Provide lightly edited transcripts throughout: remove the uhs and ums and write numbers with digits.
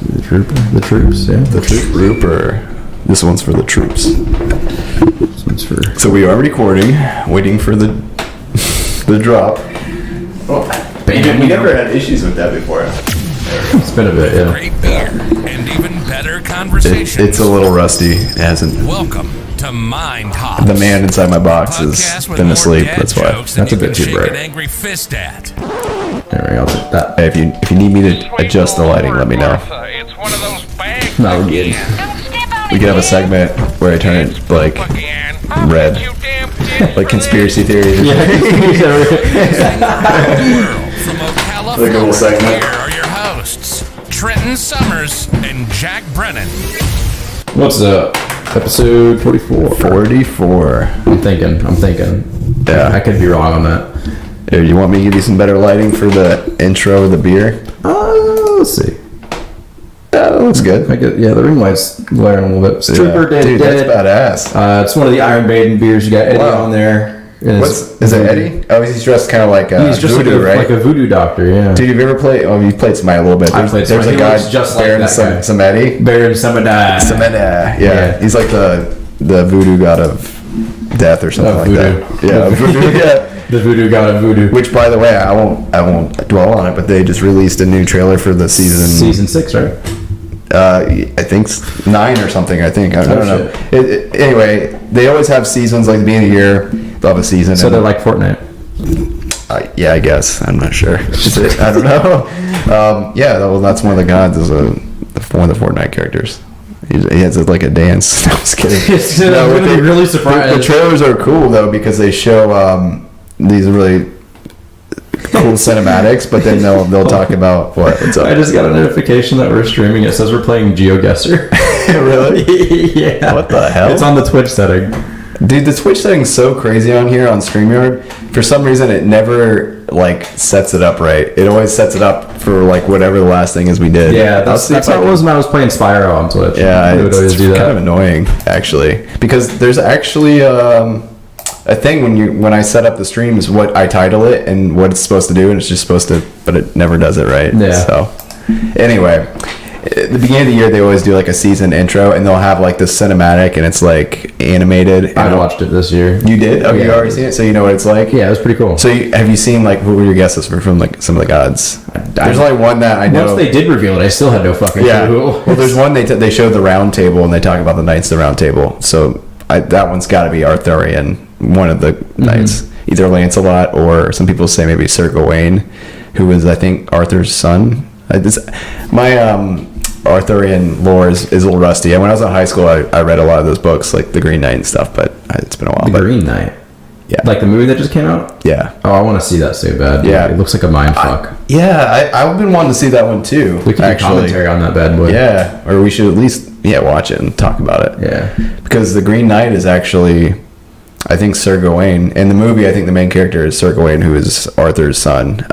The troops, yeah. The trooper. This one's for the troops. This one's for... So we are recording, waiting for the drop. Oh, we never had issues with that before. It's been a bit, yeah. Great beer and even better conversation. It's a little rusty. It hasn't. Welcome to Mind Hops. The man inside my box has been asleep. That's why. That's a bit too bright. An angry fist at. There we go. That. Hey, if you need me to adjust the lighting, let me know. It's one of those bags. No, we're good. We could have a segment where I turn it like red, like conspiracy theories. From Ocala, Like a little segment. here are your hosts, Trenton Summers and Jack Brennan. What's up? Episode 44. 44. I'm thinking. Yeah. I could be wrong on that. Here, you want me to give you some better lighting for the intro of the beer? Let's see. Yeah, that looks good. Yeah, the ring light's glaring a little bit. Trooper Yeah. Dude, that's badass. It's one of the Iron Maiden beers. You got Eddie on there. Is it Eddie? Oh, he's dressed kind of like he's just voodoo, right? Like a voodoo doctor, yeah. Dude, you've ever played? Oh, you've played Smite a little bit. There's a guy just like bearing that guy. some Eddie. Baron Samada. Yeah. He's like the voodoo god of death or something like voodoo. that. Yeah, voodoo. Yeah. The voodoo god of voodoo. Which, by the way, I won't dwell on it, but they just released a new trailer for the Season 6, right? I think 9 or something. I don't know. Anyway, they always have seasons like the beginning of the year. They'll have a season. So they're like Fortnite. Yeah, I guess. I'm not sure. I don't know. Well, that's one of the gods. Is one of the Fortnite characters. He has like a dance. No, I'm just kidding. I'm gonna be really surprised. The trailers are cool though because they show these really cool cinematics, but then they'll talk about what's up. I just got a notification that we're streaming. It says we're playing GeoGuessr. Really? Yeah. What the hell? It's on the Twitch setting. Dude, the Twitch setting's so crazy on here on StreamYard. For some reason, it never like sets it up right. It always sets it up for like whatever the last thing is we did. Yeah, that's how it was when I was playing Spyro on Twitch. Yeah, I would always do that. Kind of annoying actually, because there's actually a thing when I set up the streams, what I title it and what it's supposed to do, and it's just supposed to, but it never does it right. Yeah. So anyway. At the beginning of the year, they always do like a season intro, and they'll have like this cinematic, and it's like animated. I watched it this year. You did? Oh, yeah, you already seen it, so you know what it's like. Yeah, it was pretty cool. So have you seen like what were your guesses from like some of the gods? There's only one that I know. Once they did reveal it, I still had no fucking clue. Well, there's one they showed the round table, and they talk about the knights of the round table. So that one's got to be Arthurian, one of the knights, either Lancelot or some people say maybe Sir Gawain, who was I think Arthur's son. Arthurian lore is a little rusty. And when I was in high school, I read a lot of those books, like The Green Knight and stuff, but it's been a while. The Green Knight? Yeah. Like the movie that just came out? Yeah. Oh, I want to see that so bad. Yeah. It looks like a mind fuck. I've been wanting to see that one too. We could do commentary on that bad boy. Yeah, or we should at least watch it and talk about it. Yeah. Because The Green Knight is actually, I think, Sir Gawain. In the movie, I think the main character is Sir Gawain, who is Arthur's son.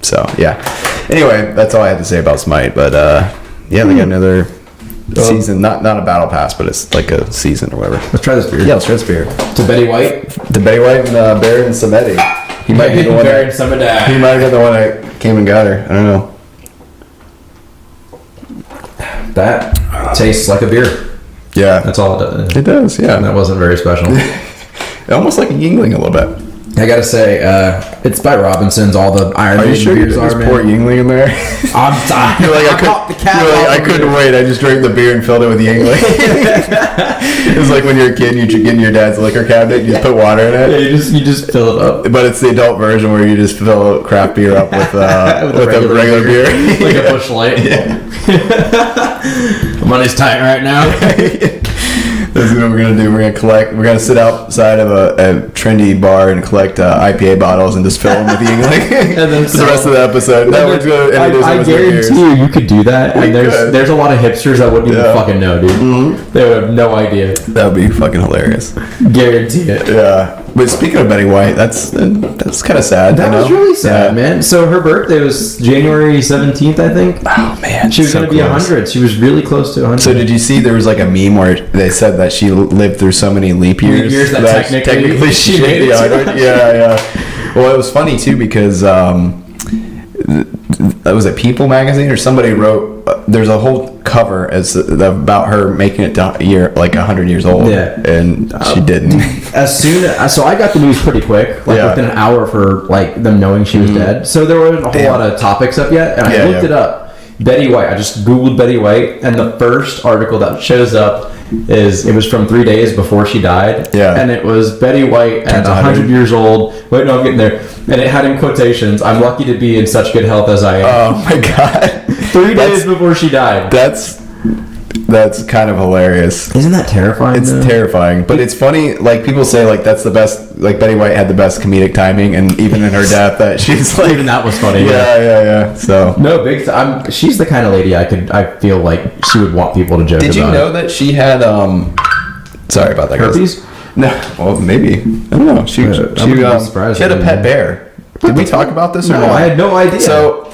So, yeah. Anyway, that's all I had to say about Smite. But, they got another season. Not a battle pass, but it's like a season or whatever. Let's try this beer. Yeah, let's try this beer. To Betty White? To Betty White and Baron Samedi. He might be the one Baron Samedi. He might be the one that came and got her. I don't know. That tastes like a beer. Yeah. That's all it does. It does, yeah. That wasn't very special. Almost like a Yingling a little bit. I gotta say, it's by Robinson's. All the Iron Are you sure you beers just are, pour man. Yingling in there? I'm sorry. You're like, I couldn't wait. I just drank the beer and filled it with Yingling. It's like when you're a kid, you get in your dad's liquor cabinet, you just put water in it. Yeah, you just fill it up. But it's the adult version where you just fill craft beer up with a regular beer. Like a Busch Light. Yeah. Money's tight right now. This is what we're gonna do. We're gonna sit outside of a trendy bar and collect IPA bottles and just fill them with Yingling. And then for the rest of the episode. No, we're gonna I guarantee you could do that. And there's a lot of hipsters that wouldn't even fucking know, dude. Mm-hmm. They would have no idea. That would be fucking hilarious. Guarantee it. Yeah. But speaking of Betty White, that's kind of sad. That was really sad, man. So her birthday was January 17th, I think. Oh man, she was going to be 100. She was really close to 100. So did you see there was like a meme where they said that she lived through so many leap years, that technically she made it 100? Yeah. Well, it was funny too because was it People magazine or somebody wrote there's a whole cover about her making it to 100 years old. Yeah. And she didn't. So I got the news pretty quick, like within an hour for like them knowing she was dead. So there wasn't a whole lot of topics up yet, and I looked it up. Betty White. I just googled Betty White, and the first article that shows up it was from 3 days before she died. Yeah. And it was Betty White at 100 years old. Wait, no, I'm getting there. And it had in quotations, "I'm lucky to be in such good health as I am." Oh my god. 3 days before she died. That's kind of hilarious. Isn't that terrifying? It's terrifying, but it's funny. Like people say, like that's the best. Like Betty White had the best comedic timing, and even in her death, that she's like, even that was funny. Yeah. So no, she's the kind of lady I feel like she would want people to joke about. Did you know that she had sorry about that. Herpes? Guys. No, well maybe. I don't know. She had a pet bear. Did we talk about this or no? not? I had no idea. So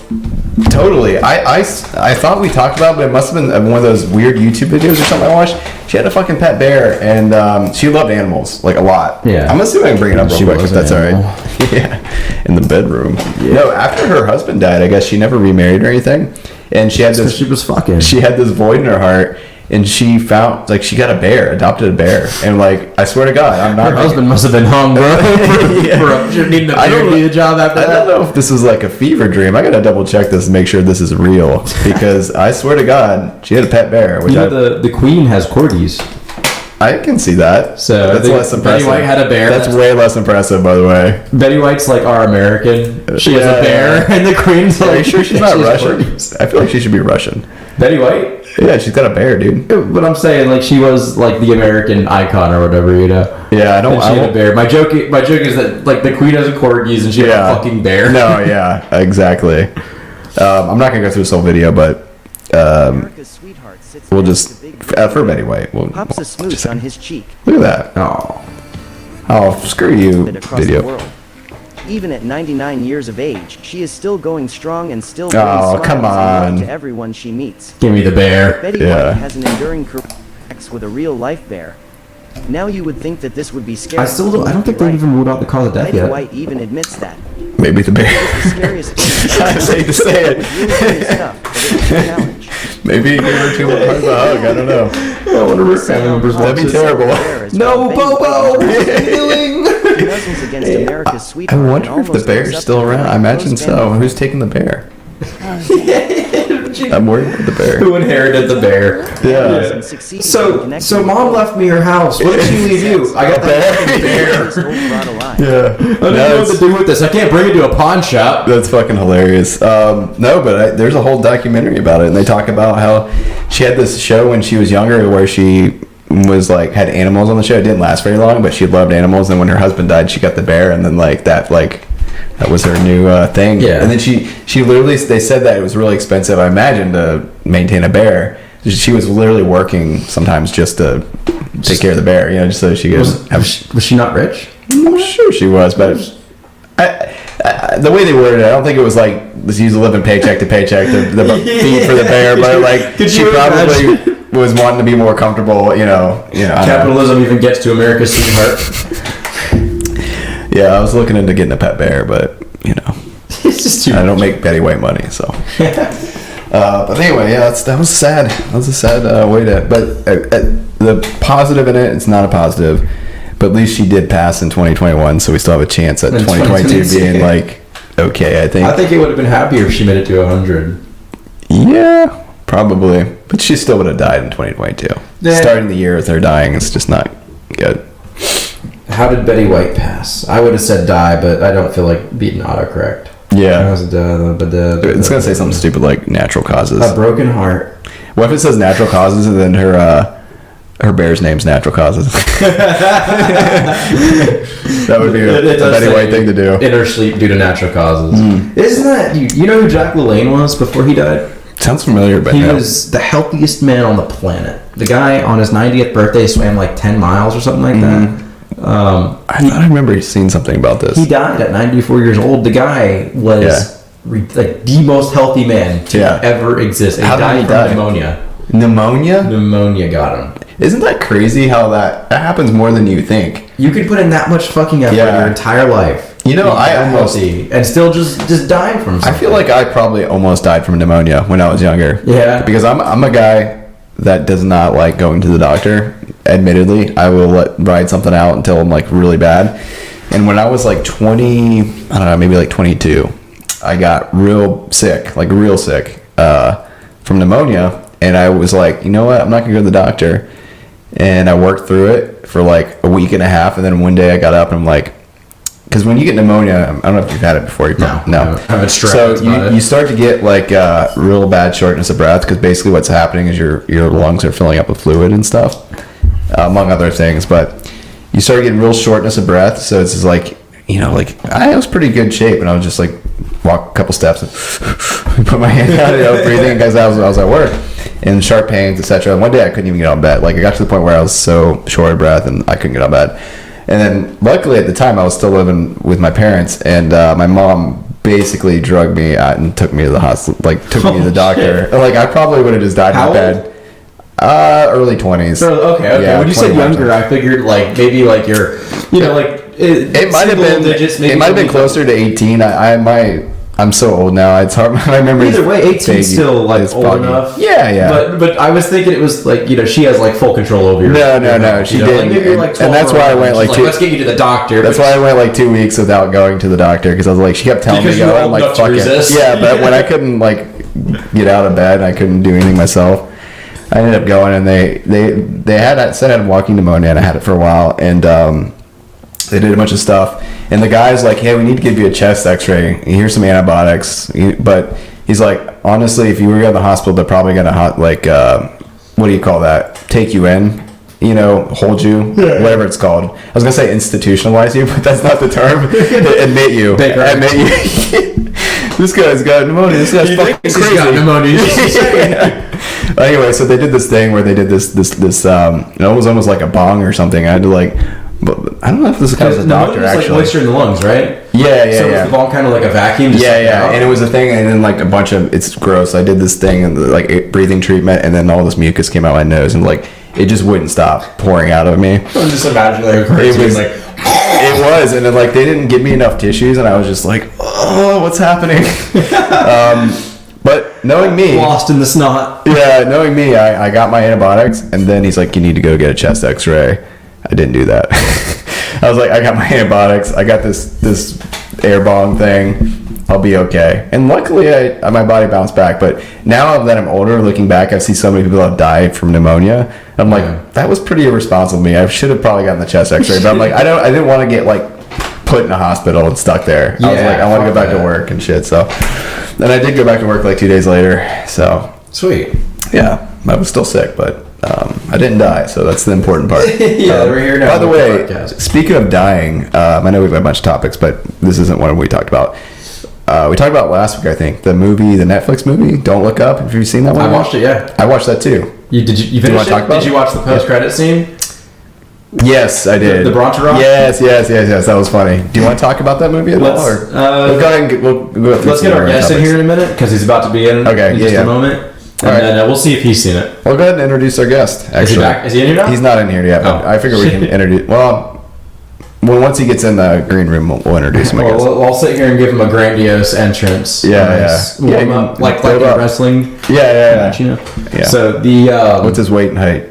totally, I thought we talked about it, but it must have been one of those weird YouTube videos or something I watched. She had a fucking pet bear, and she loved animals like a lot. Yeah, I'm gonna see if I can bring it up real quick if that's all animal. right. Yeah, in the bedroom. Yeah. No, after her husband died, I guess she never remarried or anything, and she had this. She was fucking. She had this void in her heart. And she found, like, she got adopted a bear. And, like, I swear to God, I'm not. Her husband must have been hung, bro. For needing a job after that. I don't know if this was, like, a fever dream. I gotta double check this and make sure this is real. Because I swear to God, she had a pet bear. Which the queen has corgis. I can see that. So that's less impressive. Betty White had a bear. That's way less impressive, by the way. Betty White's, like, our American. She has a bear, and the queen's like... Are you sure she's not Russian? I feel like she should be Russian. Betty White? Yeah, she's got a bear, dude. But I'm saying, like, she was like the American icon or whatever, you know. Yeah, I don't. And she had a bear. My joke is that like the queen has a corgis and she had a fucking bear. No, yeah, exactly. I'm not gonna go through this whole video, but we'll just for Betty White. We'll pops a smooch on his cheek. Look at that. Oh, screw you, video. Even at 99 years of age, she is still going strong and still come on. to everyone she meets. Give me the bear. Betty White has an enduring career with a real life bear. Now you would think that this would be scary. I don't think they even ruled out the cause of death Betty yet. White even admits that. Maybe the bear. The scariest thing. I hate to say it. Really stuff, but it was a challenge. Maybe give her too much of a hug. I don't know. I wonder if family members watch That'd be terrible. No, Bobo! What are you doing? I wonder if the bear's still around. I imagine so. Who's taking the bear? I'm worried about the bear. Who inherited the bear? Yeah. So mom left me her house. What did she leave you? I got the bear. Yeah. I don't know what to do with this. I can't bring it to a pawn shop. That's fucking hilarious. No, but there's a whole documentary about it, and they talk about how she had this show when she was younger where she was like had animals on the show. It didn't last very long, but she loved animals. And when her husband died, she got the bear, and then that was her new thing. Yeah. And then she literally, they said that it was really expensive, I imagine, to maintain a bear. She was literally working sometimes just to take care of the bear, just so she could. Was she not rich? I'm sure she was, but the way they worded it, I don't think it was like she was living paycheck to paycheck the feed for the bear, but like she probably was wanting to be more comfortable, Capitalism even gets to America's sweetheart. Yeah, I was looking into getting a pet bear, but it's just too I don't make Betty White money, so. But anyway, yeah, that was sad. That was a sad way to. But the positive in it, it's not a positive. But at least she did pass in 2021, so we still have a chance at 2022 being like okay. I think it would have been happier if she made it to 100. Yeah, probably. But she still would have died in 2022. Yeah. Starting the year with her dying is just not good. How did Betty White pass? I would have said die, but I don't feel like being autocorrect. Yeah. It's going to say something stupid like natural causes. A broken heart. What if it says natural causes and then her bear's name's Natural Causes? That would be a Betty White thing to do. In her sleep due to natural causes. Isn't that... You know who Jack LaLanne was before he died? Sounds familiar, but he was the healthiest man on the planet. The guy on his 90th birthday swam like 10 miles or something like that. I remember seeing something about this. He died at 94 years old. The guy was like the most healthy man to ever exist. And How he did died he from die? pneumonia. Pneumonia got him. Isn't that crazy how that happens more than you think? You could put in that much fucking effort your entire life You know, I almost and still just dying from something. I feel like I probably almost died from pneumonia when I was younger. Yeah. Because I'm a guy that does not like going to the doctor. Admittedly, I will ride something out until I'm like really bad. And when I was like 20, I don't know, maybe like 22, I got real sick from pneumonia. And I was like, you know what? I'm not going to go to the doctor. And I worked through it for like a week and a half. And then one day I got up and I'm like, because when you get pneumonia, I don't know if you've had it before. No. I have a strep. So you start to get like real bad shortness of breath because basically what's happening is your lungs are filling up with fluid and stuff, among other things. But you start getting real shortness of breath. So it's just like, like I was pretty good shape, and I was just like walk a couple steps and put my hand out, breathing because I was at work, and sharp pains, etc. One day I couldn't even get out of bed. Like I got to the point where I was so short of breath and I couldn't get out of bed. And then, luckily, at the time, I was still living with my parents, and my mom basically drugged me out and took me to the hospital, took me to the doctor. Shit. Like, I probably would have just died in bed. Early 20s. So, okay. Yeah, when you said younger, I figured, maybe, you're, it might have been, it might have been closer to 18. I'm so old now. It's hard. My memory. Either way, 18 still old foggy enough. Yeah. But I was thinking it was she has full control over your. No. She didn't. Maybe you're 12 and that's why I went let's get you to the doctor. That's why I went 2 weeks without going to the doctor because I was like, she kept telling me to go. I'm like, fuck it. Yeah, but when I couldn't get out of bed, and I couldn't do anything myself. I ended up going, and they said I had walking pneumonia, and I had it for a while, and they did a bunch of stuff. And the guy's like, hey, we need to give you a chest x-ray. Here's some antibiotics. But he's like, honestly, if you were to go to the hospital, they're probably going to, what do you call that? Take you in, hold you, whatever it's called. I was going to say institutionalize you, but that's not the term. Admit you. Admit you. This guy's got pneumonia. This guy's fucking crazy. He's got pneumonia. Anyway, so they did this thing where they did this it was almost like a bong or something. I had to but I don't know if this was a doctor actually. Moisture in the lungs, right? Yeah. So was the ball kind of like a vacuum? Yeah. And it was a thing, and then a bunch of it's gross. I did this thing and breathing treatment, and then all this mucus came out my nose, and it just wouldn't stop pouring out of me. I'm just imagining a cartoon it was, and then they didn't give me enough tissues, and I was just like, oh, what's happening? But knowing me, lost in the snot. Yeah, knowing me, I got my antibiotics, and then he's like, you need to go get a chest X-ray. I didn't do that. I was like, I got my antibiotics. I got this air bong thing. I'll be okay. And luckily, my body bounced back. But now that I'm older, looking back, I see so many people have died from pneumonia. I'm like, that was pretty irresponsible of me. I should have probably gotten the chest X-ray. But I'm like, I didn't want to get put in a hospital and stuck there. I was like, I want to go back to work and shit. So then I did go back to work 2 days later. So sweet. Yeah, I was still sick, but I didn't die, so that's the important part. We're here now. By the way, speaking of dying, I know we've got a bunch of topics, but this isn't one we talked about. We talked about last week, I think, the Netflix movie, Don't Look Up. Have you seen that one? I watched it, yeah. I watched that too. You finished it? Did you watch the post-credit scene? Yes, I did. The Bronteron? Yes. That was funny. Do you want to talk about that movie at all? Or? We'll go ahead and we'll go through. Let's get our guest in here in a minute because he's about to be in just a moment. And then we'll see if he's seen it. We'll go ahead and introduce our guest. Actually. Is he back? Is he in here now? He's not in here yet, but I figure we can introduce. Well, once he gets in the green room, we'll introduce him. I'll sit here and give him a grandiose entrance. Warm up, like in wrestling. Yeah. Yeah. So what's his weight and height?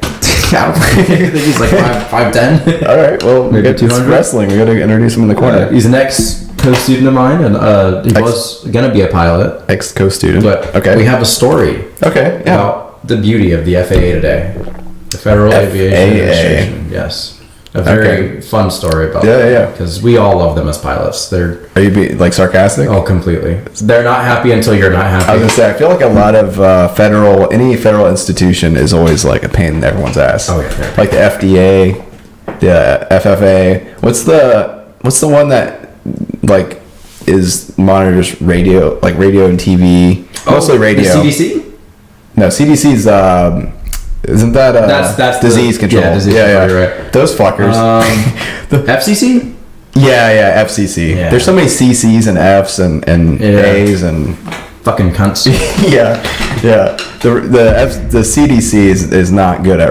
I think he's 5'10". All right. Well, maybe it's 200. Wrestling. We got to introduce him in the corner. He's an ex-co-student of mine, and he was gonna be a pilot. Ex-co-student. But we have a story. About the beauty of the FAA today, the Federal Aviation Administration. Yes. A very fun story about that. Because we all love them as pilots. Are you being sarcastic? Oh, completely. They're not happy until you're not happy. I was gonna say, I feel like a lot of any federal institution is always a pain in everyone's ass. Oh yeah. Like the FDA, the FFA. What's the one that is monitors radio, radio and TV? Mostly radio. The CDC? No, CDC's isn't that that's disease control? Yeah, disease control. You're right. Those fuckers. The FCC? Yeah, FCC. Yeah. There's so many CCs and Fs and A's and fucking cunts. yeah. The CDC is not good at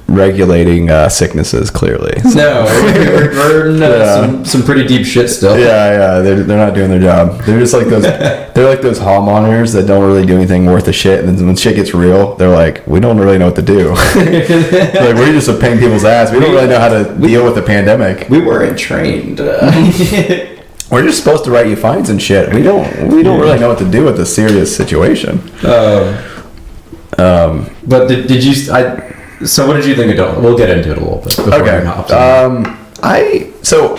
regulating sicknesses clearly. So, No, we're in some pretty deep shit still. yeah, they're not doing their job. They're just like those. They're like those hall monitors that don't really do anything worth a shit. And then when shit gets real, they're like, we don't really know what to do. Like, we're just a pain in people's ass. We don't really know how to deal with the pandemic. We weren't trained. We're just supposed to write you fines and shit. We don't really know what to do with this serious situation. But did you? So what did you think of Don't? We'll get into it a little bit. Okay. So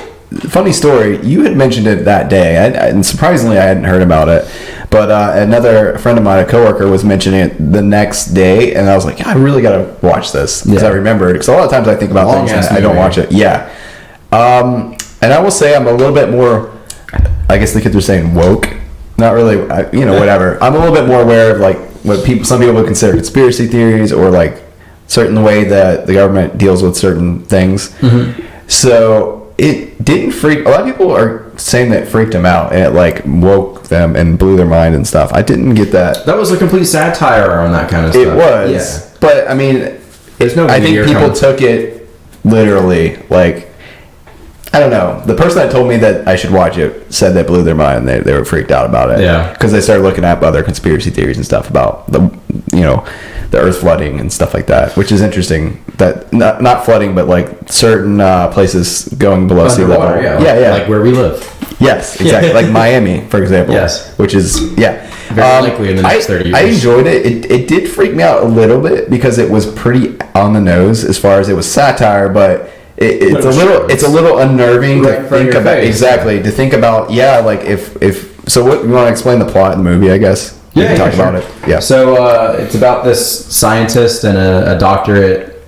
funny story. You had mentioned it that day, and surprisingly, I hadn't heard about it. But another friend of mine, a coworker, was mentioning it the next day, and I was like, yeah, I really gotta watch this because I remembered. Because a lot of times I think about things and I don't watch it. Yeah. And I will say I'm a little bit more. I guess the kids are saying woke. Not really. Whatever. I'm a little bit more aware of like what some people would consider conspiracy theories or like certain way that the government deals with certain things. Mm-hmm. So it didn't freak. A lot of people are saying that it freaked them out and it like woke them and blew their mind and stuff. I didn't get that. That was a complete satire on that kind of stuff. It was. Yeah. But I mean, there's no. I think people took it literally. Like, I don't know. The person that told me that I should watch it said that blew their mind. They were freaked out about it. Yeah. Because they started looking at other conspiracy theories and stuff about the earth flooding and stuff like that, which is interesting. That not flooding, but like certain places going below sea level. Yeah. Like where we live. Yes, exactly. Like Miami, for example. Yes. Which is very likely in the next 30 years. I enjoyed it. It did freak me out a little bit because it was pretty on the nose as far as it was satire, but. It's a little unnerving to think about. Exactly, to think about. Yeah, like if so. What you want to explain the plot in the movie? I guess. You can talk about it. Yeah. So it's about this scientist and a doctorate.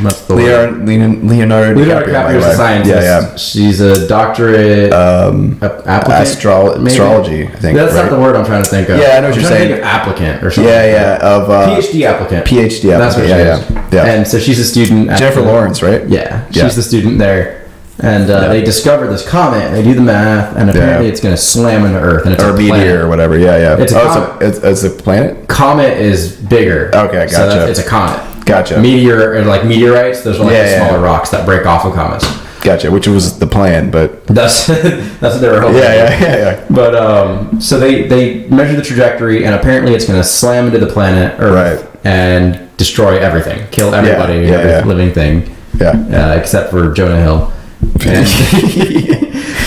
What's the Leonardo DiCaprio is a scientist. Yeah. She's a doctorate applicant. Astrology, I think. That's not the word I'm trying to think of. Yeah, I know what you're saying. Think of applicant or something. Of PhD applicant. That's what she is. Yeah. And so she's a student. Jennifer Lawrence, right? Yeah. She's the student there. And they discover this comet. They do the math, and apparently it's going to slam into Earth. And it's or a meteor or whatever. Yeah. It's a comet. It's a planet? Comet is bigger. Okay, gotcha. So it's a comet. Gotcha. Meteor, or like meteorites, those are like the smaller rocks that break off of comets. Gotcha, which was the plan, but... That's what they were hoping. Yeah. But, so they measure the trajectory, and apparently it's going to slam into the planet Earth and destroy everything. Kill everybody, every living thing. Yeah. Except for Jonah Hill.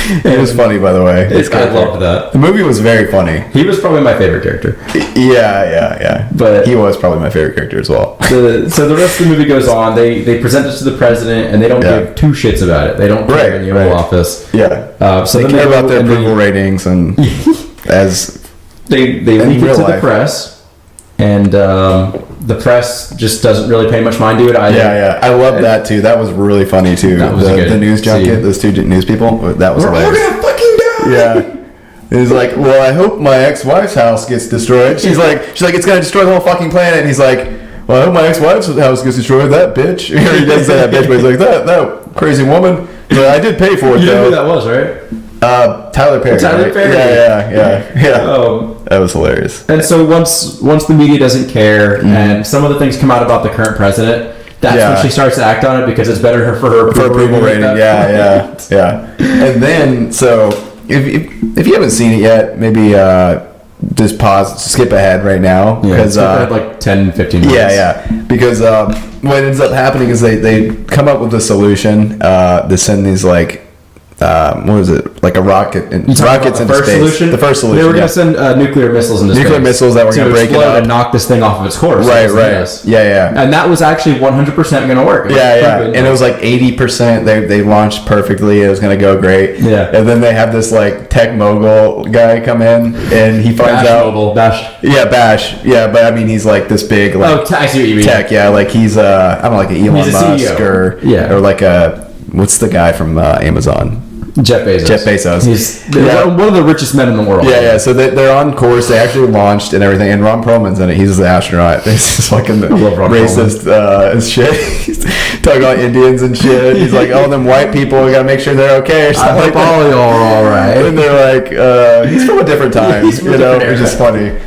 It was funny, by the way. I loved that. The movie was very funny. He was probably my favorite character. Yeah. But he was probably my favorite character as well. So the rest of the movie goes on. They present this to the president, and they don't give two shits about it. They don't care in the Oval Office. Yeah. So they care about their approval ratings, and as they leak it to the press, and the press just doesn't really pay much mind to it either. Yeah. I love that too. That was really funny too. The news junket, those two news people. That was hilarious. We're gonna fucking die. Yeah. He's like, well, I hope my ex-wife's house gets destroyed. She's like, it's gonna destroy the whole fucking planet. And he's like, well, I hope my ex-wife's house gets destroyed. That bitch. He doesn't say that bitch, but he's like, that crazy woman. But I did pay for it. You know who that was, right? Tyler Perry. Tyler Perry. Yeah. That was hilarious. And so once the media doesn't care, and some of the things come out about the current president, that's when she starts to act on it because it's better for her approval rating. Yeah. And then, so if you haven't seen it yet, maybe just pause, skip ahead right now because skip ahead like 10-15 minutes. Yeah. Because what ends up happening is they come up with a solution to send these like. What was it? Like a rocket and rockets into space. Solution? The first solution. They were going to send nuclear missiles into space. Nuclear missiles that were going to break it up and knock this thing off of its course. Right. Yeah. And that was actually 100% going to work. Yeah. And it was like 80%. They launched perfectly. It was going to go great. Yeah. And then they have this like tech mogul guy come in, and he finds out. Bash. Yeah, Bash. Yeah, but I mean, he's like this big. Like, I see what you mean. Tech. Yeah, like he's I don't know, like an Elon Musk or like what's the guy from Amazon? Jeff Bezos. He's one of the richest men in the world. Yeah. So they're on course. They actually launched and everything. And Ron Perlman's in it. He's the astronaut. He's just fucking racist as shit. He's talking about Indians and shit. He's like, oh, them white people, we gotta make sure they're okay. Or something like that. All all right. And they're like, he's from a different time. Which is funny.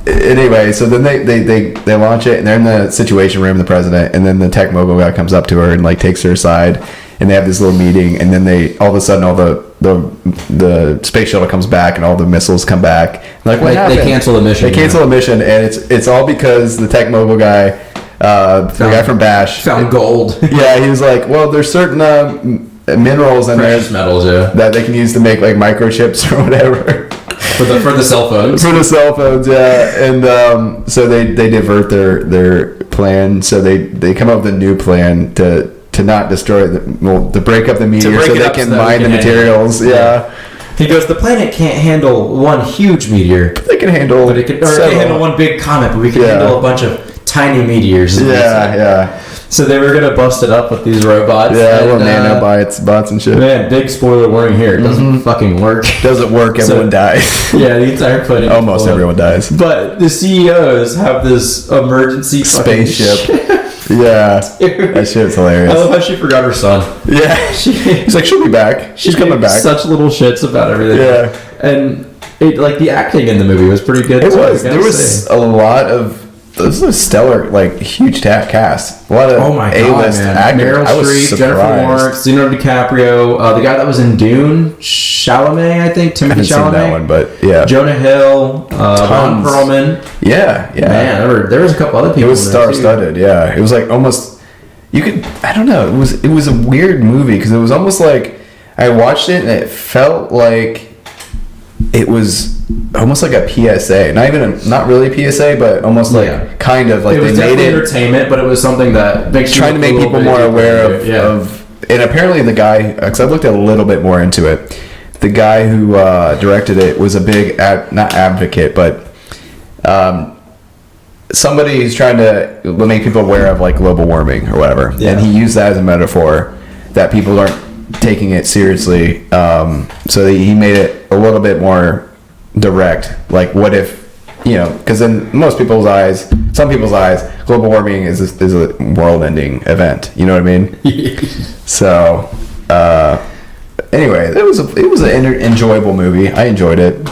anyway, so then they launch it, and they're in the Situation Room, the president, and then the tech mogul guy comes up to her and like takes her aside, and they have this little meeting, and then they all of a sudden all the space shuttle comes back, and all the missiles come back. Like, what happened? They cancel the mission. They cancel the mission, and it's all because the tech mogul guy, the guy from Bash, found gold. Yeah, he was like, well, there's certain minerals in there, precious metals, yeah, that they can use to make like microchips or whatever. For the cell phones. For the cell phones, yeah. And so they divert their plan. So they come up with a new plan to not destroy to break up the meteor so they can mine the materials. Yeah. He goes, the planet can't handle one huge meteor. They can handle, but it can handle one big comet, but we can handle a bunch of tiny meteors. Yeah. So they were gonna bust it up with these robots. Yeah, little nanobots and shit. Man, big spoiler warning here. It doesn't fucking work. Doesn't work. Everyone dies. Yeah, the entire planet. Almost everyone dies. But the CEOs have this emergency spaceship. Yeah, dude. That shit's hilarious. I love how she forgot her son. Yeah, he's like, she'll be back. She's coming back. Such little shits about everything. Yeah, and it, like, the acting in the movie was pretty good. It was. There was a lot of. This was a stellar, like, huge cast. A lot of A-list actors. Meryl Streep, Jennifer Lawrence, Leonardo DiCaprio, the guy that was in Dune, Chalamet, I think, Timothy Chalamet. Seen that one, but yeah. Jonah Hill, Ron Perlman. Yeah. Man, there was a couple other people. It was star-studded. Yeah, it was like almost. You could. I don't know. It was a weird movie because it was almost like I watched it and it felt like it was almost like a PSA, not really a PSA, but almost like kind of like it was they made it entertainment, but it was something that makes trying to make people more aware of. And apparently the guy, because I looked a little bit more into it, the guy who directed it was a big not advocate, but somebody who's trying to make people aware of like global warming or whatever, and he used that as a metaphor that people aren't taking it seriously, so he made it a little bit more direct. Like, what if, because in some people's eyes, global warming is a world-ending event. You know what I mean? So, anyway, it was an enjoyable movie. I enjoyed it.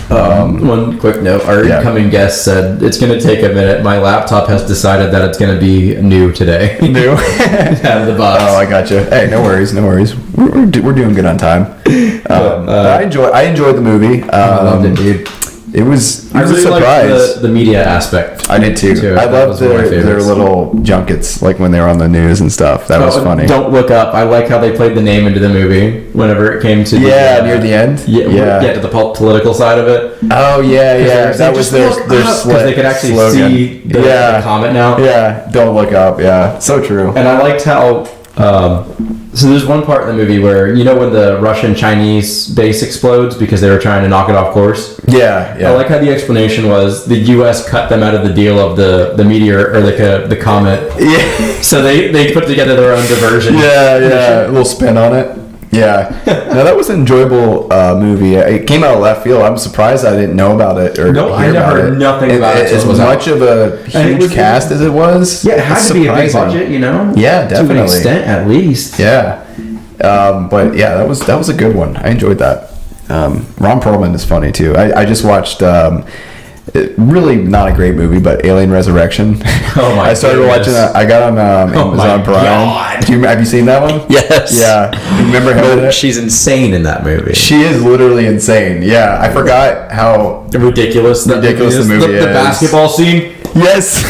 One quick note: our incoming guest said it's going to take a minute. My laptop has decided that it's going to be new today. New out of the box. Oh, I gotcha. Hey, no worries. We're doing good on time. I enjoyed the movie. I loved it, dude. It was I really a surprise. Liked the media aspect. I did too. I loved their little junkets, like when they were on the news and stuff. That was funny. Don't Look Up. I like how they played the name into the movie whenever it came to near the end. To the political side of it. Oh yeah. That was their because they could actually slogan. see the comment now. Yeah, don't look up. Yeah, so true. And I liked how. So there's one part in the movie where when the Russian-Chinese base explodes because they were trying to knock it off course. Yeah. I like how the explanation was the U.S. cut them out of the deal of the meteor or the comet. Yeah. So they put together their own diversion. Yeah. A little spin on it. Yeah. No, that was an enjoyable movie. It came out of left field. I'm surprised I didn't know about it I never heard nothing about it. As much of a huge cast as it was. Yeah, it had to be a big budget, Yeah, definitely. To an extent, at least. Yeah. But yeah, that was a good one. I enjoyed that. Ron Perlman is funny too. I just watched really not a great movie, but Alien Resurrection. Oh my! I started watching that. I got on Amazon Prime. Have you seen that one? Yes. Yeah. You remember her? She's insane in that movie. She is literally insane. Yeah, I forgot how ridiculous the movie is. The basketball scene. Yes.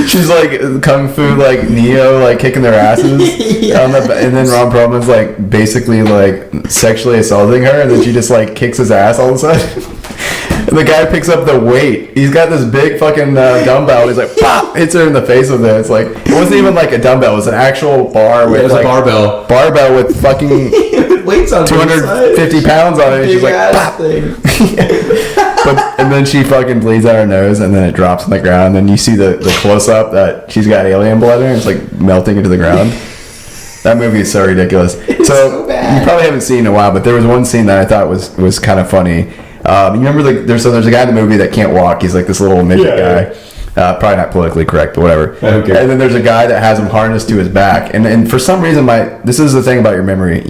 She's like kung fu like Neo, like kicking their asses. And then Ron Perlman's like basically like sexually assaulting her, and then she just like kicks his ass all of a sudden. And the guy picks up the weight. He's got this big fucking dumbbell. He's like, pop! Hits her in the face with it. It's like, it wasn't even like a dumbbell. It was an actual bar with like a barbell. Barbell with fucking weights on 250 pounds on it. And she's like, pop! And then she fucking bleeds out her nose, and then it drops on the ground. And you see the close up that she's got alien blood in her. It's like melting into the ground. That movie is so ridiculous. So you probably haven't seen it in a while, but there was one scene that I thought was kind of funny. You remember there's a guy in the movie that can't walk. He's like this little midget guy. Probably not politically correct, but whatever. Okay. And then there's a guy that has him harnessed to his back. And for some reason, this is the thing about your memory.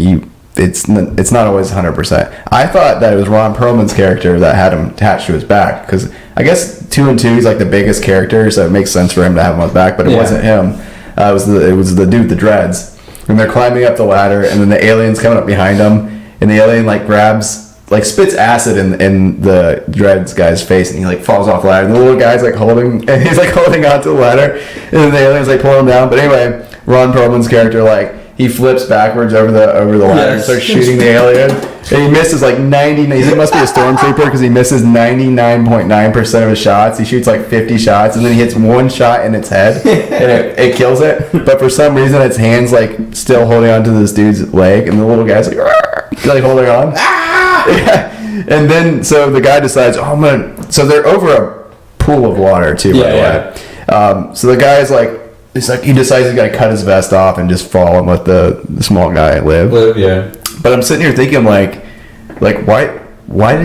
it's not always 100%. I thought that it was Ron Perlman's character that had him attached to his back, because I guess 2 and 2 he's like the biggest character, so it makes sense for him to have him on his back, but it wasn't him. It was the dude with the dreads, and they're climbing up the ladder, and then the alien's coming up behind them, and the alien like spits acid in the dreads guy's face, and he like falls off the ladder, and the little guy's like holding onto the ladder, and then the alien's like pulling him down. But anyway, Ron Perlman's character, like, he flips backwards over the ladder and starts shooting the alien, and he misses like 99. He must be a stormtrooper because he misses 99.9% of his shots. He shoots like 50 shots, and then he hits one shot in its head, and it kills it. But for some reason, its hand's like still holding onto this dude's leg, and the little guy's like holding on. Yeah. And then so the guy decides, so they're over a pool of water too, by the way. So the guy's like, he decides he's gonna cut his vest off and just fall and let the small guy live. But I'm sitting here thinking like why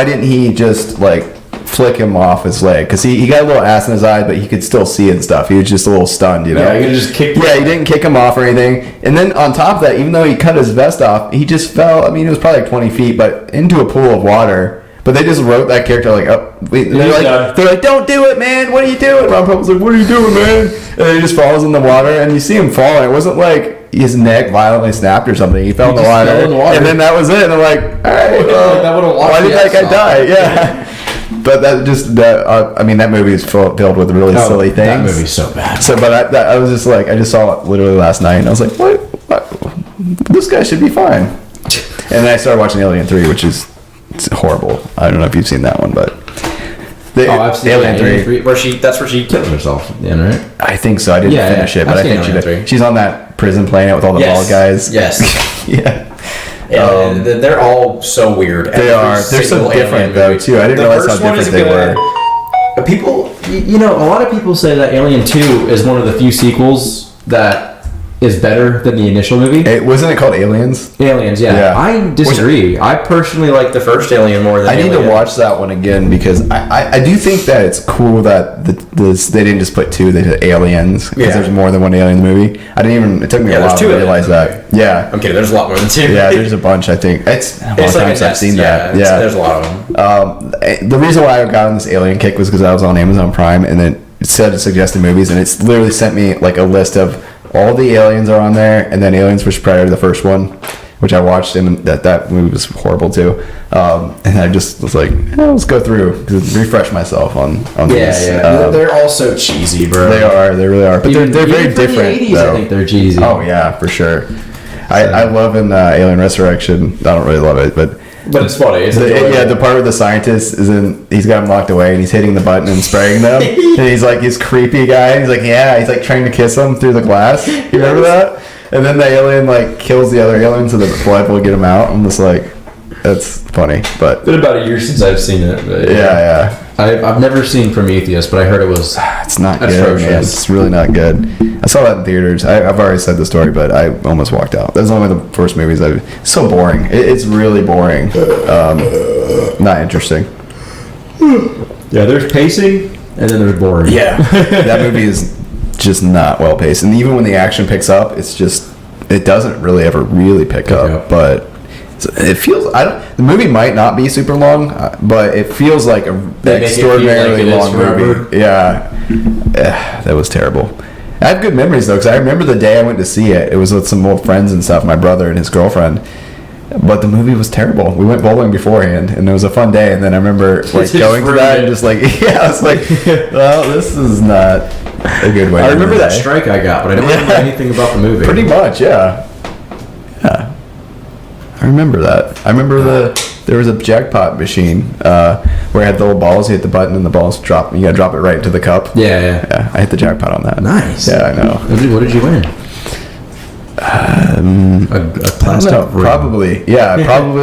didn't he just like flick him off his leg? Because he got a little ass in his eye, but he could still see and stuff. He was just a little stunned, you know. Yeah, he just kicked. Yeah, he didn't kick him off or anything. And then on top of that, even though he cut his vest off, he just fell. I mean, it was probably like 20 feet, but into a pool of water. But they just wrote that character like, they're like, don't do it, man. What are you doing? Ron Perlman's like, what are you doing, man? And he just falls in the water, and you see him fall. It wasn't like his neck violently snapped or something. He fell in the water, and then that was it. And I'm like, all right, why did that guy die? Yeah. But that movie is filled with really silly things. That movie's so bad. So, but I was just like, I just saw it literally last night, and I was like, what? This guy should be fine. And then I started watching Alien 3, which is horrible. I don't know if you've seen that one, but I've seen Alien 3. That's where she killed herself at the end, right? I think so. I didn't finish it, but I think she did. She's on that prison planet with all the bald guys. Yes. Yeah. And they're all so weird. They are. They're so different though too. I didn't realize how different they were. People, a lot of people say that Alien 2 is one of the few sequels that is better than the initial movie. Wasn't it called Aliens? Aliens, yeah. I disagree. I personally like the first Alien more than I need to watch that one again, because I do think that it's cool that they didn't just put 2, they did Aliens, because there's more than one Alien in the movie. It took me a while to realize that. Yeah. I'm kidding, there's a lot more than 2. Yeah, there's a bunch, I think. It's a long time since I've seen that. Yeah. There's a lot of them. The reason why I got on this Alien kick was because I was on Amazon Prime, and then it said suggested movies, and it's literally sent me like a list of all the aliens are on there, and then Aliens vs. Predator, the first one, which I watched, and that movie was horrible too. And I just was like, let's go through to refresh myself on these. Yeah. They're all so cheesy, bro. They really are. But they're very different. The 80s, I think they're cheesy. Oh yeah, for sure. I love in Alien Resurrection. I don't really love it, but it's funny. The part where the scientist he's got him locked away, and he's hitting the button and spraying them, and he's like his creepy guy. He's like, he's like trying to kiss him through the glass. You remember that? And then the alien like kills the other alien so the blood will get him out. I'm just like, that's funny. But it's been about a year since I've seen it. But yeah. I've never seen Prometheus, but I heard it was. It's not good, man. It's really not good. I saw that in theaters. I've already said the story, but I almost walked out. That's one of the first movies It's so boring. It's really boring. Not interesting. Yeah, there's pacing, and then there's boring. Yeah, that movie is just not well paced, and even when the action picks up, it doesn't really ever really pick up. But it feels the movie might not be super long, but it feels like an extraordinarily long movie. Yeah, that was terrible. I have good memories though, because I remember the day I went to see it. It was with some old friends and stuff, my brother and his girlfriend. But the movie was terrible. We went bowling beforehand, and it was a fun day. And then I remember like going to that and just like, I was like, well, this is not a good way. I remember that strike I got, but I don't remember anything about the movie. Pretty much, yeah. I remember that. I remember there was a jackpot machine where I had the little balls. You hit the button and the balls drop. You gotta drop it right into the cup. Yeah. I hit the jackpot on that. Nice. Yeah, I know. What did you win? A plastic ring. Probably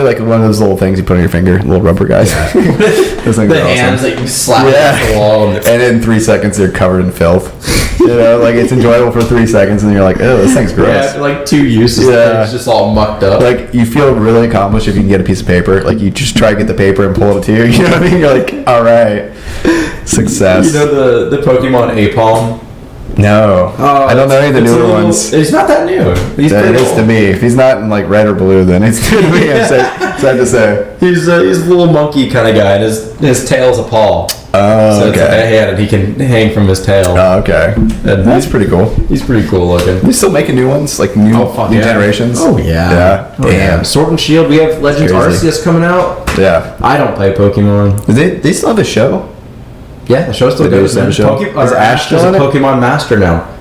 like one of those little things you put on your finger, little rubber guys. Yeah. Those things the hands that you slap against the wall, and in 3 seconds they're covered in filth. Like it's enjoyable for 3 seconds, and you're like, oh, this thing's gross. Yeah, after like 2 uses, it's just all mucked up. Like you feel really accomplished if you can get a piece of paper. Like you just try to get the paper and pull it to you. You know what I mean? You're like, all right, success. You know the Pokemon Apalm. No, I don't know any of the newer ones. It's not that new. He's It pretty is to old. me. If he's not in like red or blue, then it's new to me. I'm sad to say. He's a little monkey kind of guy, and his tail's a paw. Oh, So it's like a okay. hand, and he can hang from his tail. Oh, okay. And That's pretty cool. He's pretty cool looking. You still making new ones, like new generations? Oh yeah. Yeah. Oh, yeah. Damn. Sword and Shield. We have Legends Crazy. Arceus coming out. Yeah. I don't play Pokemon. They still have a show? Yeah, the show still They do goes. still have a show? Is Ash Ash is still a in it? Pokemon Master now.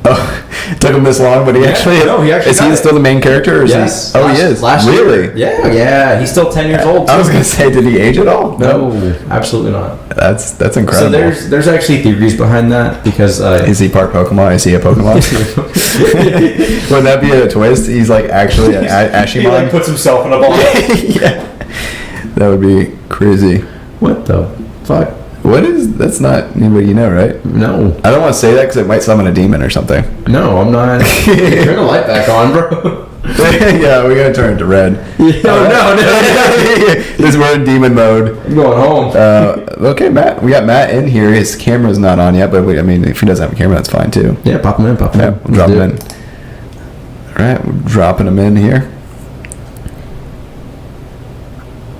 Oh, it took him this long, but he actually no, he actually is got he it. still the main character? Or is Yes. he? Oh, he is. Last really? year. Yeah. He's still 10 years old. I was gonna say, did he age at all? No, absolutely not. That's So incredible. there's actually theories behind that because Is he part Pokemon? Is he a Pokemon? Would that be a twist? He's like actually an Ashimon? he like puts himself in a ball. Yeah. That would be crazy. What the fuck? What is? That's not anybody you know, right? No, I don't want to say that because it might summon a demon or something. no, I'm not. Turn the light back on, bro. Yeah, we gotta turn it to red. No. This we're in demon mode. I'm going home. Okay, Matt. We got Matt in here. His camera's not on yet, but I mean, if he doesn't have a camera, that's fine too. Yeah, pop him in. Yeah, we'll drop him in. All right, we're dropping him in here.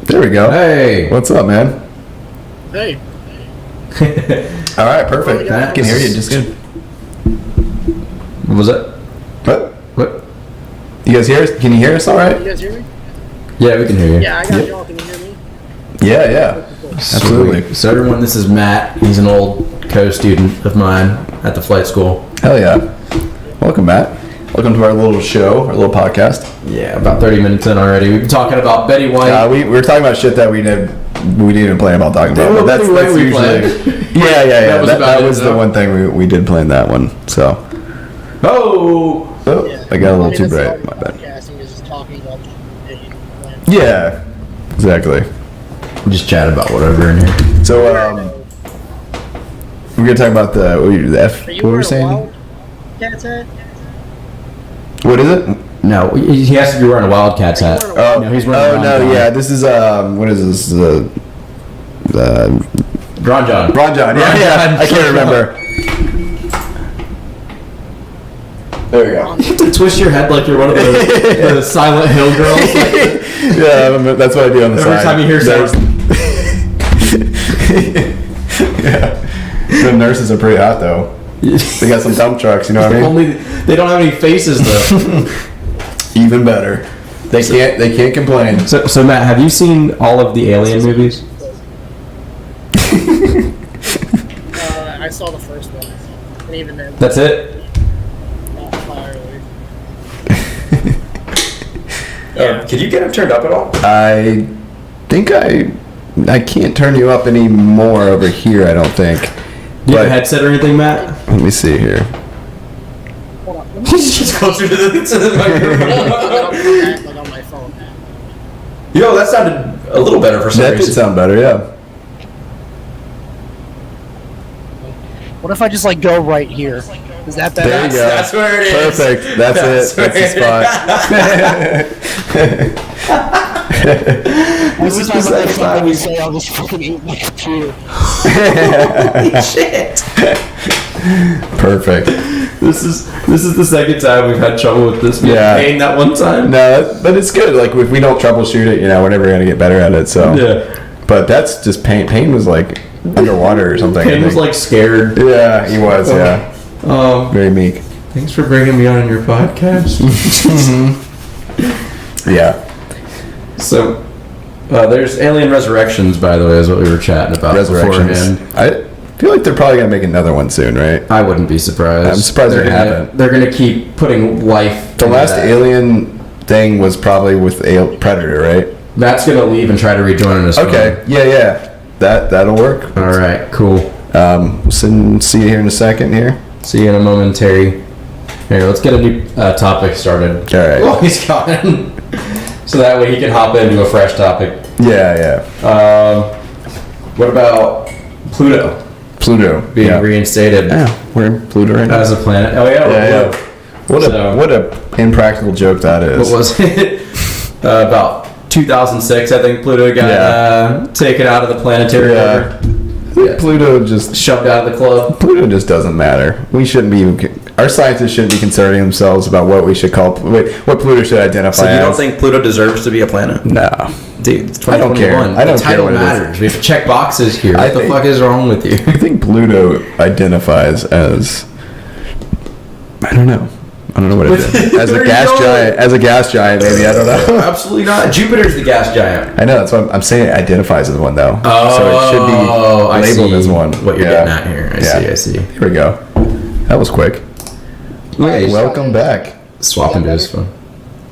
There we go. Hey. What's up, man? Hey, All right, perfect. I can hear you just good. What was that? What? What? You guys hear us? Can you hear us all right? you guys hear me? Yeah, we can hear you. Yeah, I got y'all. Can you hear me? Yeah, yeah. Absolutely. Sweet. So everyone, this is Matt. He's an old co-student of mine at the flight school. Hell yeah. Welcome, Matt. Welcome to our little show, our little podcast. Yeah, about 30 minutes in already. We've been talking about Betty White. We were talking about shit that we didn't even plan about talking about. Well, But that's Betty White we usually. Yeah. was about That it, was the though. one thing we did plan that one. So. Oh! Oh, Yeah. I got a little mean, too that's bright. all My bad. Podcasting is just talking about the Yeah. Exactly. We just chat about whatever in here. So we're gonna talk about the F. Are you What were we wearing a saying? Wildcats hat? What is it? No, he has to be wearing a Wildcats hat. Are you wearing a No, he's wearing a Oh Ron no, John. yeah. This is what is this? Ron John. Ron John. Yeah, Ron yeah. John. I can't remember. There we go. Twist your head like you're one of the Silent Hill girls. Like, Yeah, that's what I do on the every side. time you hear There's- sound. Yeah. The nurses are pretty hot though. They got some dump trucks, you know what I mean? Only they don't have any faces though. Even better. They can't complain. So Matt, have you seen all of the Alien movies? I saw the first one, and even then, That's it. not entirely. Can you get him turned up at all? I think I can't turn you up any more over here, I don't think. Do you have a But- headset or anything, Matt? Let me see here. Hold on. He's just closer to the microphone. Like on my phone. Yo, that sounded a little better for some That did reason. sound better, yeah. What if I just like go right here? Is that better? There you go. That's where it is. Perfect. That's it. That's the spot. This is the next time we we say I'll just fucking eat my computer. Holy shit! Perfect. This is the second time we've had trouble with this. We had Yeah. pain that one time. No, but it's good. Like if we don't troubleshoot it, we're never gonna get better at it. So. Yeah. But that's just pain. Pain was like underwater or something. I Pain was think. like scared. Yeah, he was. Yeah, very meek. Thanks for bringing me on your podcast. Yeah. So, there's Alien Resurrections, by the way, is what we were chatting about Resurrections. beforehand. I feel like they're probably gonna make another one soon, right? I wouldn't be surprised. I'm surprised they haven't. They're gonna keep putting life. The into last that. Alien thing was probably with Predator, right? Matt's gonna leave and try to rejoin us. Okay. Yeah. That'll work. All right. Cool. We'll see you here in a second here. See you in a momentary. Here, let's get a new topic started. All right. Well, he's gone. So that way he can hop into a fresh topic. Yeah. What about Pluto Pluto being reinstated Yeah, we're in Pluto right now. as a planet? Oh yeah. Yeah. What So- a impractical joke that is. What was it? About 2006, I think Pluto got taken out of the planetary. Yeah. orbit. Pluto just shoved out of the club. Pluto just doesn't matter. We shouldn't be. Our scientists shouldn't be concerning themselves about what we should call what Pluto should identify. So you don't as. think Pluto deserves to be a planet? No, dude. It's I don't care. I don't the care title what it is. matters. We have to check boxes here. What the fuck is wrong with you? I think Pluto identifies as. I don't know what it is. As a gas giant. As a gas giant, maybe. I don't know. Absolutely not. Jupiter's the gas giant. I know. That's what I'm saying. It identifies as one, though. Oh, so it should be labeled as one. What you're getting at here. I see. Here we go. That was quick. Hey, welcome back. Swap into his phone.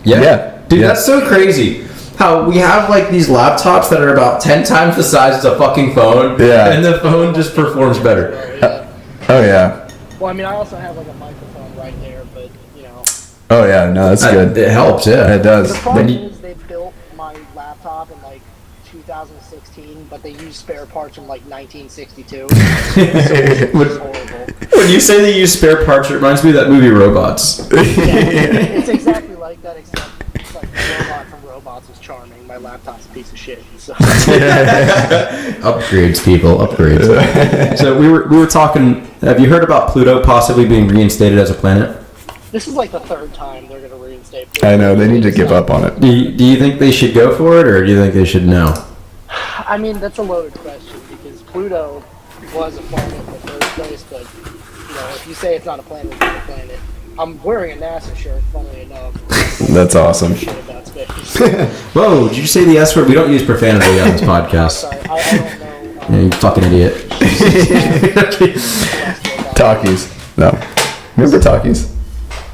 Yeah. Dude, that's so crazy. How we have like these laptops that are about 10 times the size as a fucking phone. Yeah. And the phone just performs better. Oh, yeah. Well, I mean, I also have like a microphone right there, but you know. Oh, yeah. No, that's good. It helps, yeah. It does. The problem is they built my laptop in like 2016, but they used spare parts from like 1962. So it's horrible. When you say they use spare parts, it reminds me of that movie Robots. Yeah, it's exactly like that, except it's like the robot from Robots is charming. My laptop's a piece of shit. So. Upgrades, people, upgrades. So we were talking. Have you heard about Pluto possibly being reinstated as a planet? This is like the third time they're going to reinstate Pluto. I know. They need to give up on it. Do you think they should go for it, or do you think they should no? I mean, that's a loaded question because Pluto was a planet in the first place, but you know, if you say it's not a planet, it's not a planet. I'm wearing a NASA shirt, funnily enough. That's awesome. Shit about space. Whoa, did you say the S word? We don't use profanity on this podcast. Sorry, I don't know. Yeah, you fucking idiot. Talkies. No. Remember Talkies?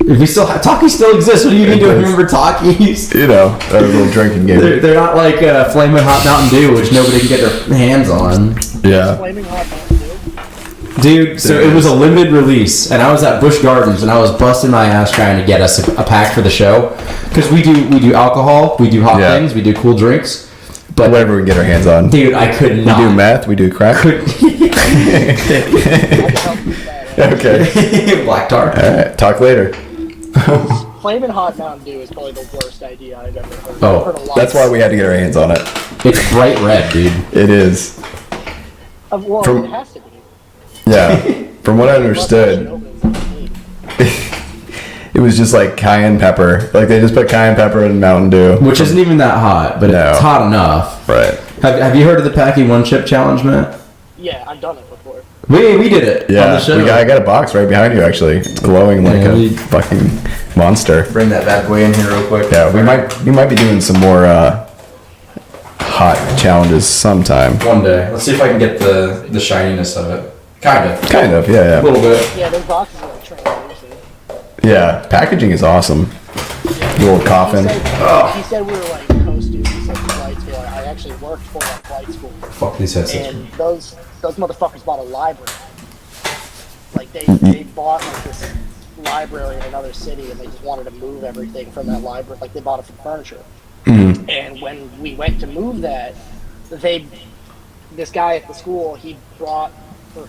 We still Talkies still exists. What do you mean? Do I remember Talkies? You know, a little drinking game. They're not like Flamin' Hot Mountain Dew, which nobody can get their hands on. Yeah. Flaming Hot Mountain Dew. Dude, so it was a limited release, and I was at Busch Gardens, and I was busting my ass trying to get us a pack for the show, because we do alcohol, we do hot things, we do cool drinks, but whatever we can get our hands on. dude, I could not. We do meth, we do crack. Okay. Black tar. All right. Talk later. Flaming Hot Mountain Dew is probably the worst idea I've ever heard. Oh, I've heard a lot That's why we had to get our hands on it. It's bright red, dude. It is. Well, From- it has to be. Yeah. From what I understood, it was just like cayenne pepper. Like they just put cayenne pepper in Mountain Dew. Which isn't even that hot, but No. it's hot enough. Right. Have you heard of the Packy One Chip Challenge, Matt? Yeah, I've done it before. We did it on Yeah. the show. I got a box right behind you actually. It's glowing like Yeah, a we- fucking monster. Bring that bad boy in here real quick. Yeah, we might be doing some more hot challenges sometime. One day. Let's see if I can get the shininess of it. Kind of. Kind of, yeah, A little bit. Yeah, those boxes are translucent. yeah. Packaging is awesome. Little coffin. He said we were like co-students at flight school. I actually worked for a flight school. Fuck these headsets. And those motherfuckers bought a library. Like they bought like this library in another city, and they just wanted to move everything from that library. Like they bought it for furniture. Mm-hmm. And when we went to move that, this guy at the school, who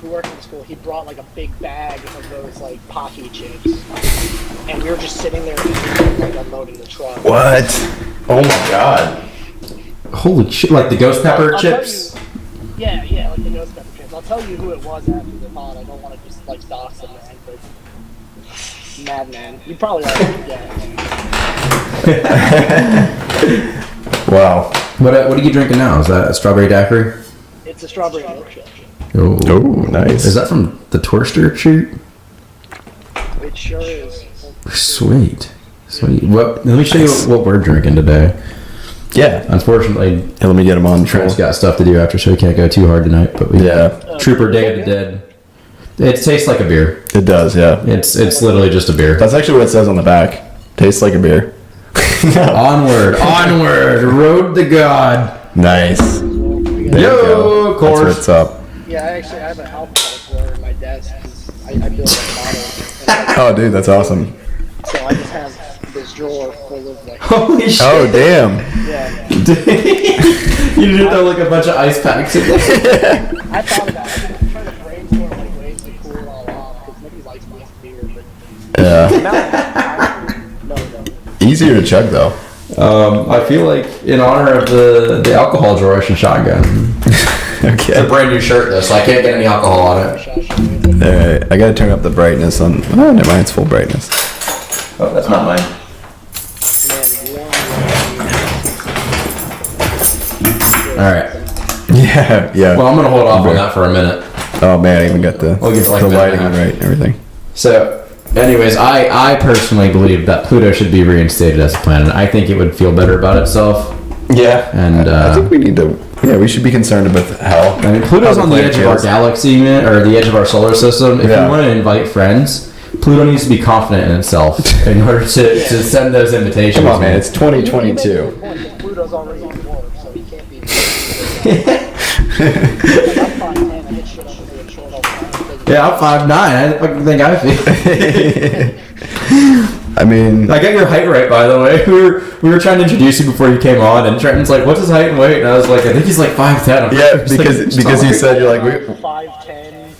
worked at the school, he brought like a big bag of those like Pocky chips, and we were just sitting there eating, like unloading the truck. What? Oh my god. Holy shit! Like the ghost pepper I'll chips. tell you, yeah, like the ghost pepper chips. I'll tell you who it was after the pod. I don't want to just like dox them, man, but madman. You probably already get. Wow. What are you drinking now? Is that a strawberry daiquiri? It's a strawberry milkshake. Oh, nice. Is that from the Torster shoot? It sure is. Sweet. Let me show you what we're drinking today. Yeah. Unfortunately, Hey, let me get him on. Trent's got stuff to do after, so we can't go too hard tonight. But we Trooper Day of the Dead. It tastes like a beer. It does, yeah. It's literally just a beer. That's actually what it says on the back. Tastes like a beer. Onward, road to God. Nice. There you go. Of course. That's what's up. Yeah, I have an alcohol pour in my desk because I built a bottle. Oh, dude, that's awesome. So I just have this drawer full of like. Holy shit. Oh, damn. Yeah. You did throw like a bunch of ice packs in there. I thought about it. I'm trying to brainstorm like ways to cool it all off because nobody likes my beer, but. Yeah. No. Easier to chug, though. I feel like in honor of the alcohol drawer, I should shotgun. It's a Okay. brand new shirt though, so I can't get any alcohol on it. Alright, I gotta turn up the brightness on. Oh, never mind, it's full brightness. Oh, that's not mine. All right. Yeah, yeah. Well, I'm gonna hold off on that for a minute. Oh man, I even got the, We'll give it like the a minute lighting and a right and everything. So, anyways, I personally believe that Pluto should be reinstated as a planet. I think it would feel better about itself. Yeah, And, I think we need to. Yeah, we should be concerned about how. I mean, Pluto's how on the planet edge of our feels. galaxy, man, or the edge of our solar system. If Yeah. you want to invite friends, Pluto needs to be confident in itself in order to send those invitations. Come on, man! It's You make a 2022. good point, but Pluto's already on board, so he can't be. I'm 5'10", I get shit up with a short all the time. Yeah, I'm 5'9". I fucking think I feel. I mean, I got your height right, by the way. We were trying to introduce you before you came on, and Trenton's like, "What's his height and weight?" And I was like, "I think he's like 5'10". I'm yeah, just because like, because you said you're like, 5'10".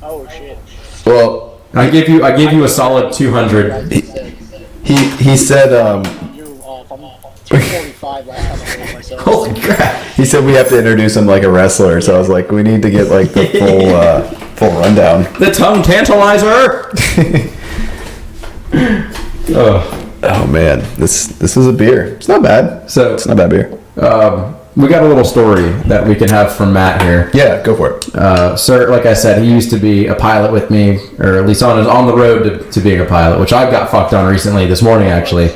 Oh shit. well, I gave you a solid 200. he said You're off. I'm 245 last time I weighed myself. Holy crap! he said we have to introduce him like a wrestler. So I was like, we need to get like the full rundown. The tongue tantalizer. Oh, Oh man, this is a beer. It's not bad. so It's not bad beer. we got a little story that we can have from Matt here. Yeah, go for it. Sir, like I said, he used to be a pilot with me, or at least on the road to being a pilot, which I got fucked on recently, this morning actually.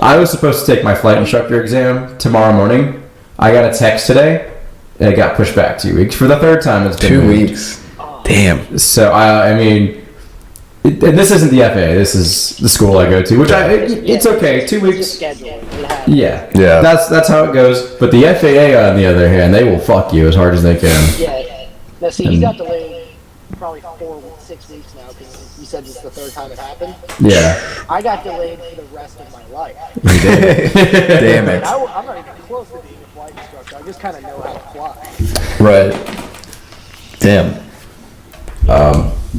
I was supposed to take my flight instructor exam tomorrow morning. I got a text today, and it got pushed back 2 weeks. For the third time it's been 2 moved. weeks. Damn. So, I mean, and this isn't the FAA, this is the school I go to, which it's okay, 2 It's weeks. just schedule. It happens. Yeah. Yeah. That's how it goes. But the FAA, on the other hand, they will fuck you as hard as they can. Yeah. Now see, he got delayed probably 6 weeks now because you said this is the third time it happened. Yeah. I got delayed for the rest of my life. Damn it. I'm not even close to being a flight instructor. I just kind of know how to fly. Right. Damn.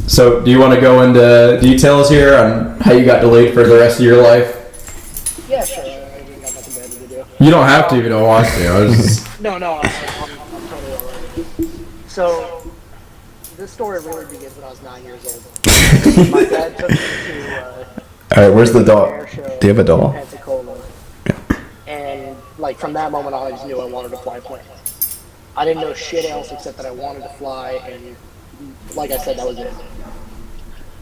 So, do you want to go into details here on how you got delayed for the rest of your life? Yeah, sure. I really got nothing better to do. You don't have to if you don't want to. I was just, No, I'm totally alright. So, this story really begins when I was 9 years old. My dad took me to All right, where's the doll? air show Do you have a in doll? Pensacola. And, like, from that moment on, I just knew I wanted to fly planes. I didn't know shit else except that I wanted to fly, and like I said, that was it.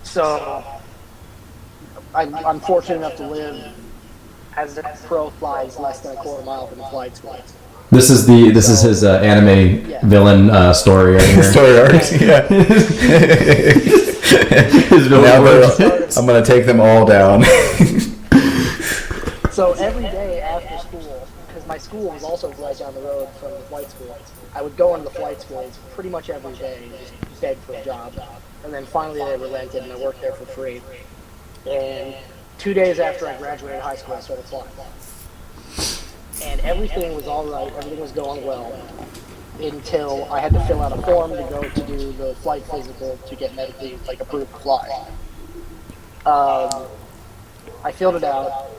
So, I'm fortunate enough to live as the pro flies less than a quarter mile from the flight school. this is his anime villain story right here. Story arcs. Yeah. His villain Now origin. I'm gonna take them all down. So every day after school, because my school was also right down the road from the flight school, I would go into the flight school pretty much every day and just beg for a job. And then finally they relented and I worked there for free. And 2 days after I graduated high school, I started flying. And everything was all right, everything was going well, until I had to fill out a form to go to do the flight physical to get medically approved to fly. I filled it out,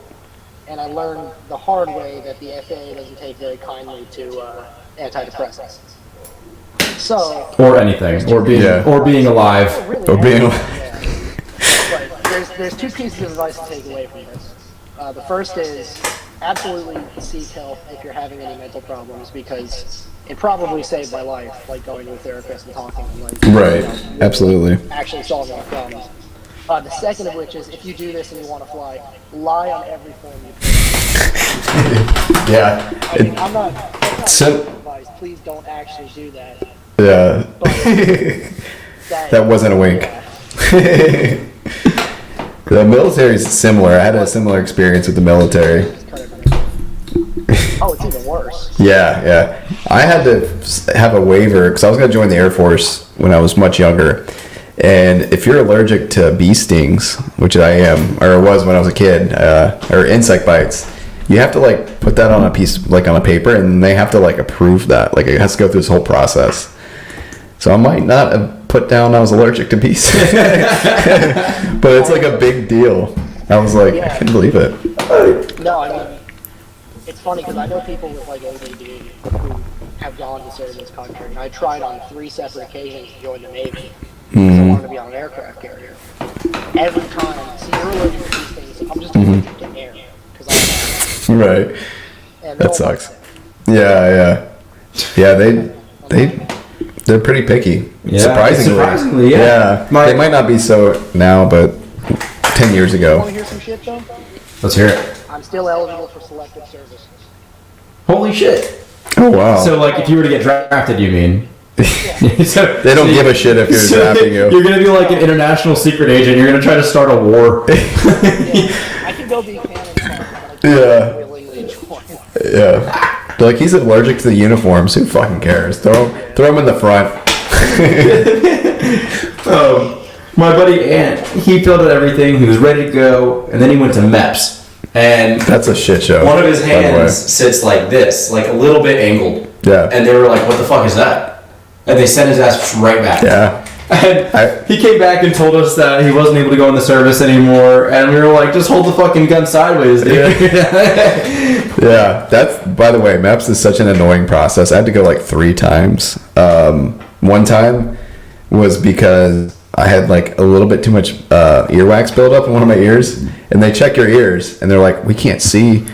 and I learned the hard way that the FAA doesn't take very kindly to antidepressants. So, Or anything. Or being alive. really Or being anything, but there's two pieces of advice to take away from this. The first is absolutely seek help if you're having any mental problems, because it probably saved my life, like going to a therapist and talking and Right. Absolutely. actually solving my problems. The second of which is, if you do this and you want to fly, lie on every form you fill. Yeah. I mean, I'm not So- giving advice. Please don't actually do that. Yeah. But That wasn't a wink. Yeah. The military is similar. I had a similar experience with the military. Oh, it's even worse. Yeah. I had to have a waiver because I was going to join the Air Force when I was much younger. And if you're allergic to bee stings, which I am, or was when I was a kid, or insect bites, you have to put that on a piece, on a paper, and they have to approve that. It has to go through this whole process. So I might not have put down I was allergic to bees, but it's a big deal. I was I couldn't believe it. No, I mean, it's funny because I know people with ADD who have gone to serve this country. And I tried on 3 separate occasions to join the Navy because I wanted to be on an aircraft carrier. Every time, see, you're allergic to these things. I'm just allergic to air because I'm Right. and That sucks. Yeah. They're pretty picky. Yeah, Surprisingly, yeah. They might not be so now, but 10 years Want ago. to hear some shit though? Let's hear it. I'm still eligible for selective service. Holy shit. Oh wow. So, like, if you were to get drafted, you mean? So, They don't give a shit if you're drafting you. You're gonna be like an international secret agent. You're gonna try to start a war. I can go be a cannon fodder, but I Yeah. can't willingly join. Yeah. They're like, he's allergic to the uniforms. Who fucking cares? Throw him in the front. My buddy Ant, he filled out everything. He was ready to go, and then he went to MEPS. And That's a shit show. one of his by the way. hands sits like this, like a little bit angled. Yeah. And they were like, "What the fuck is that?" And they sent his ass right back. Yeah. And he came back and told us that he wasn't able to go in the service anymore, and we were like, "Just hold the fucking gun sideways, dude." Yeah, that's, by the way, MEPS is such an annoying process. I had to go like 3 times. One time was because I had like a little bit too much earwax buildup in one of my ears, and they check your ears, and they're like, we can't see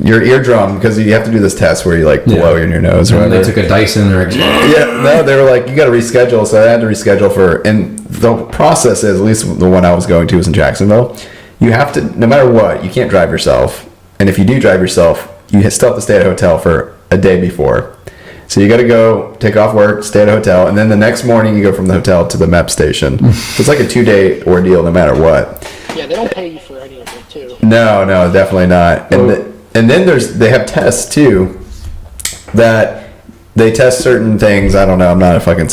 your eardrum because you have to do this test where you like blow in your nose or And whatever. they took a Dyson or No, they were like, you got to reschedule. So I had to reschedule and the process is, at least the one I was going to was in Jacksonville. You have to, no matter what, you can't drive yourself. And if you do drive yourself, you still have to stay at a hotel for a day before. So you got to go take off work, stay at a hotel, and then the next morning you go from the hotel to the MEP station. So it's like a 2-day ordeal no matter what. Yeah, they don't pay you for any of it too. No, definitely not. And then they have tests too that they test certain things. I don't know. I'm not a fucking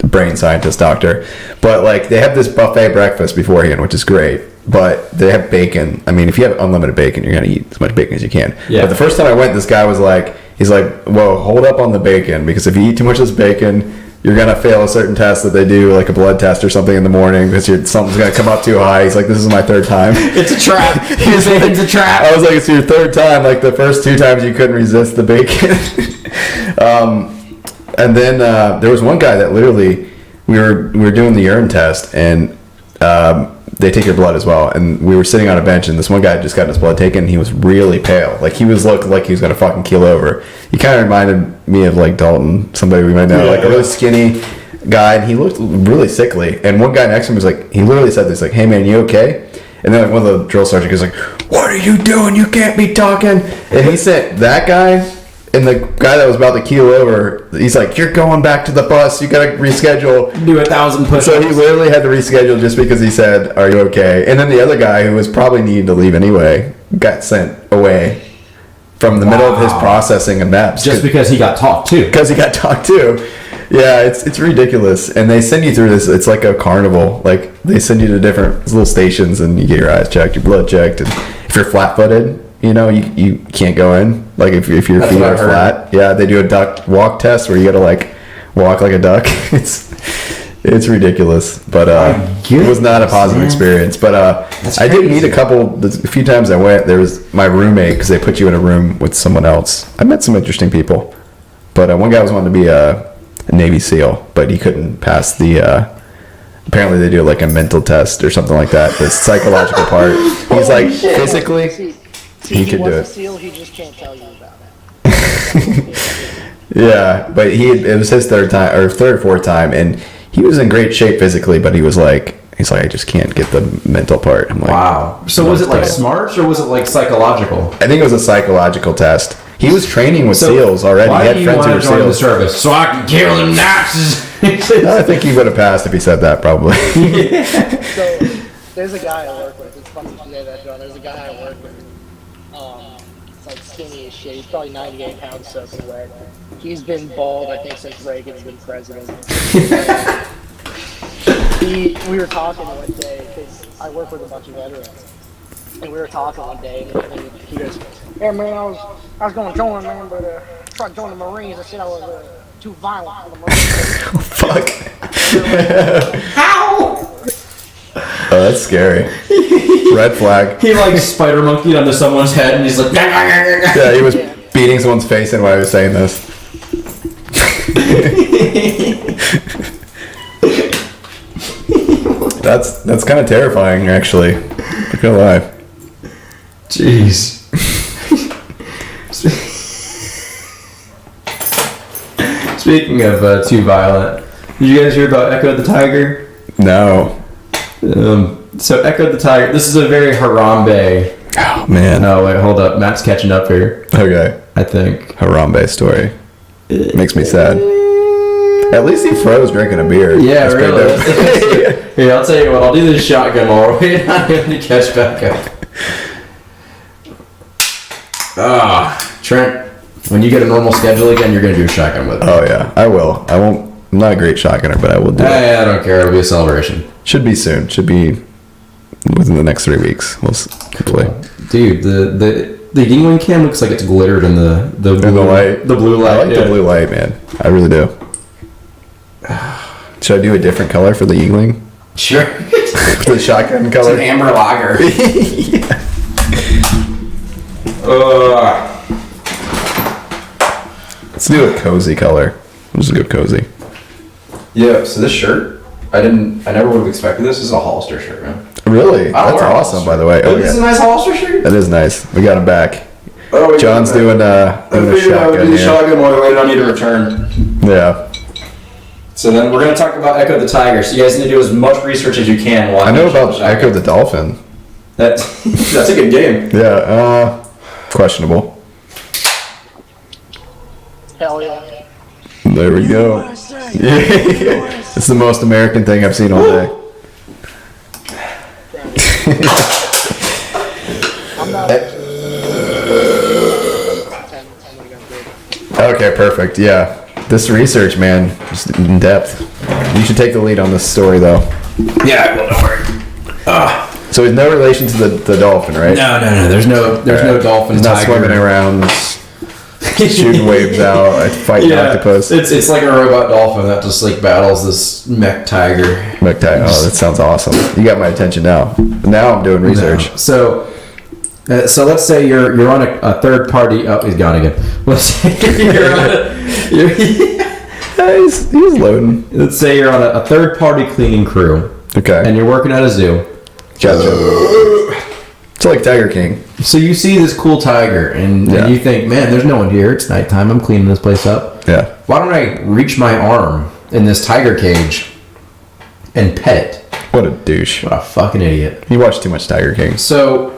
brain scientist doctor, but like they have this buffet breakfast beforehand, which is great. But they have bacon. I mean, if you have unlimited bacon, you're gonna eat as much bacon as you can. Yeah. But the first time I went, this guy was like, he's like, whoa, hold up on the bacon, because if you eat too much of this bacon, you're gonna fail a certain test that they do, like a blood test or something in the morning, because something's gonna come up too high. He's like, this is my 3rd time. It's a trap. He's like, it's a trap. I was like, it's your 3rd time. Like the first 2 times you couldn't resist the bacon. And then there was one guy that literally, we were doing the urine test, and they take your blood as well, and we were sitting on a bench, and this one guy had just gotten his blood taken, and he was really pale. Like he looked like he was gonna fucking keel over. He kind of reminded me of like Dalton, somebody we might know, like a really skinny guy, and he looked really sickly. And one guy next to him was like, he literally said this, like, "Hey man, you okay?" And then like one of the drill sergeants was like, "What are you doing? You can't be talking." And he sent that guy. And the guy that was about to keel over, he's like, "You're going back to the bus. You gotta reschedule." Do 1,000 push-ups. So he literally had to reschedule just because he said, "Are you okay?" And then the other guy, who was probably needing to leave anyway, got sent away from the middle of his processing of maps just because he got talked to. Because he got talked to. Yeah, it's ridiculous. And they send you through this. It's like a carnival. Like they send you to different little stations, and you get your eyes checked, your blood checked, and if you're flat-footed, you know, you can't go in. Like if your feet are flat, yeah, they do a duck walk test where you gotta like walk like a duck. It's ridiculous, but it was not a positive experience. But I did meet a few times I went. There was my roommate, because they put you in a room with someone else. I met some interesting people, but one guy was wanting to be a Navy SEAL, but he couldn't pass the. Apparently, they do like a mental test or something like that. The psychological part. He's like physically. He could do it. SEAL, he just can't tell you about it. Yeah, but it was his 3rd time or 3rd or 4th time, and he was in great shape physically, but he's like, I just can't get the mental part. I'm like, wow. So was it like smarts or was it like psychological? I think it was a psychological test. He was training with SEAls already. Why He had do you friends want who to were join the SEAls. service? So I can kill them Nazis. I think he would have passed if he said that, probably. So there's a guy I work with. It's funny you say that, John. There's a guy I work with. It's like skinny as shit. He's probably 98 pounds soaking wet. He's been bald, I think, since Reagan's been president. We were talking one day, because I work with a bunch of veterans, and we were talking one day, and he goes, "Yeah, man, I was going to join, man, but tried to join the Marines. I said I was too violent for the Marines." Fuck. How? Oh, that's scary. Red flag. He like spider monkeyed onto someone's head and he's like, Yeah, he was beating someone's face in while he was saying this. That's kind of terrifying, actually. Not gonna lie. Jeez. Speaking of too violent, did you guys hear about Echo the Tiger? No. So Echo the Tiger, this is a very Harambe. Oh man. Oh wait, hold up. Matt's catching up here. Okay. I think. Harambe story. Makes me sad. At least he froze drinking a beer. Yeah, That's pretty really. dope. Here, I'll tell you what. I'll do this shotgun while we're waiting on him to catch back up. Trent, when you get a normal schedule again, you're gonna do a shotgun with me. Oh yeah, I will. I won't. I'm not a great shotgunner, but I will do it. I don't care. It'll be a celebration. Should be soon. Should be within the next 3 weeks. We'll hopefully. Dude, the Yingling cam looks like it's glittered in the blue, In the light. The blue light. I like the blue light, man. I really do. Should I do a different color for the Yingling? Sure. For the shotgun color? It's an amber lager. Let's do a cozy color. We'll just go cozy. Yeah. So this shirt, I never would have expected this. This is a Hollister shirt, man. Really? I don't That's wear a awesome, Hollister. by the way. This is a nice Hollister shirt. That is nice. We got him back. Oh, we John's got doing that. a I figured I would shotgun do the here. shotgun while we waited on you to return. Yeah. So then we're gonna talk about Echo the Tiger. So you guys need to do as much research as you can. While I know finish about the Echo the Dolphin. That's a good game. Yeah, questionable. Hell yeah. There we go. Yeah. It's the most American thing I've seen all day. I'm not. Okay, perfect. Yeah. This research, man, just in depth. You should take the lead on this story, though. Yeah, I will. Don't worry. So, there's no relation to the dolphin, right? No. There's no dolphin. He's not tiger. swimming around, shooting waves out, fighting octopus. It's like a robot dolphin that just like battles this mech tiger. Oh, that sounds awesome. You got my attention now. Now I'm doing research. No. So let's say you're on a third party. Oh, he's gone again. Let's say He's loading. Let's say you're on a third party cleaning crew. Okay. And you're working at a zoo. Gotcha. It's like Tiger King. So you see this cool tiger, and you think, man, there's no one here. It's nighttime. I'm cleaning this place up. Yeah. Why don't I reach my arm in this tiger cage and pet it? What a douche. What a fucking idiot. You watch too much Tiger King. So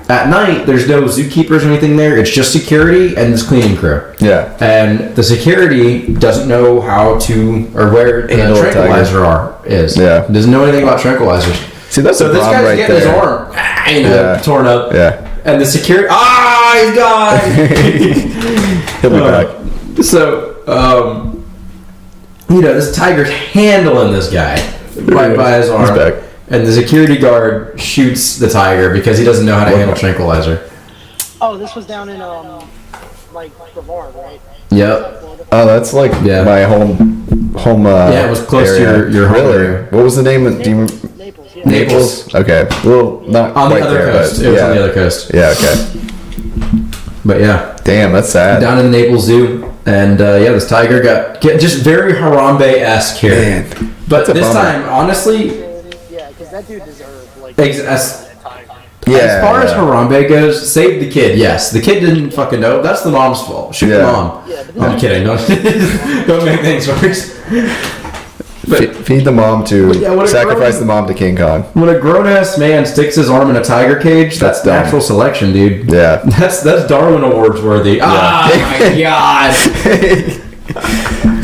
at night, there's no zookeepers or anything there. It's just security and this cleaning crew. Yeah. And the security doesn't know how to or where the Handle a tranquilizer is. Yeah. Doesn't know anything about tranquilizers. See, that's So a this problem guy's right getting his there. arm, torn up. Yeah. And the security, he's gone. He'll be back. So, this tiger's handling this guy by his arm. He's back. And the security guard shoots the tiger because he doesn't know how to handle tranquilizer. Oh, this was down in Brevard, right? Yep. Oh, that's like my home. Yeah, it was close to your home Really? area. What was the name of? Do you Naples, yeah. Naples. Okay. Well, not On quite the other there, coast. but It was yeah. on the other coast. Yeah. Okay. But yeah. Damn, that's sad. Down in the Naples Zoo. And this tiger got just very Harambe-esque here. Man, But a this bummer. time, honestly, Yeah, because that dude deserved like as time. far as Harambe goes, save the kid. Yes, the kid didn't fucking know. That's the mom's fault. Shoot the Yeah. mom. Yeah, but I'm kidding. Don't make things worse. Feed the mom to what a sacrifice grown- the mom to King Kong. When a grown-ass man sticks his arm in a tiger cage, that's dumb. natural selection, dude. Yeah. That's Darwin Awards worthy. Oh my god.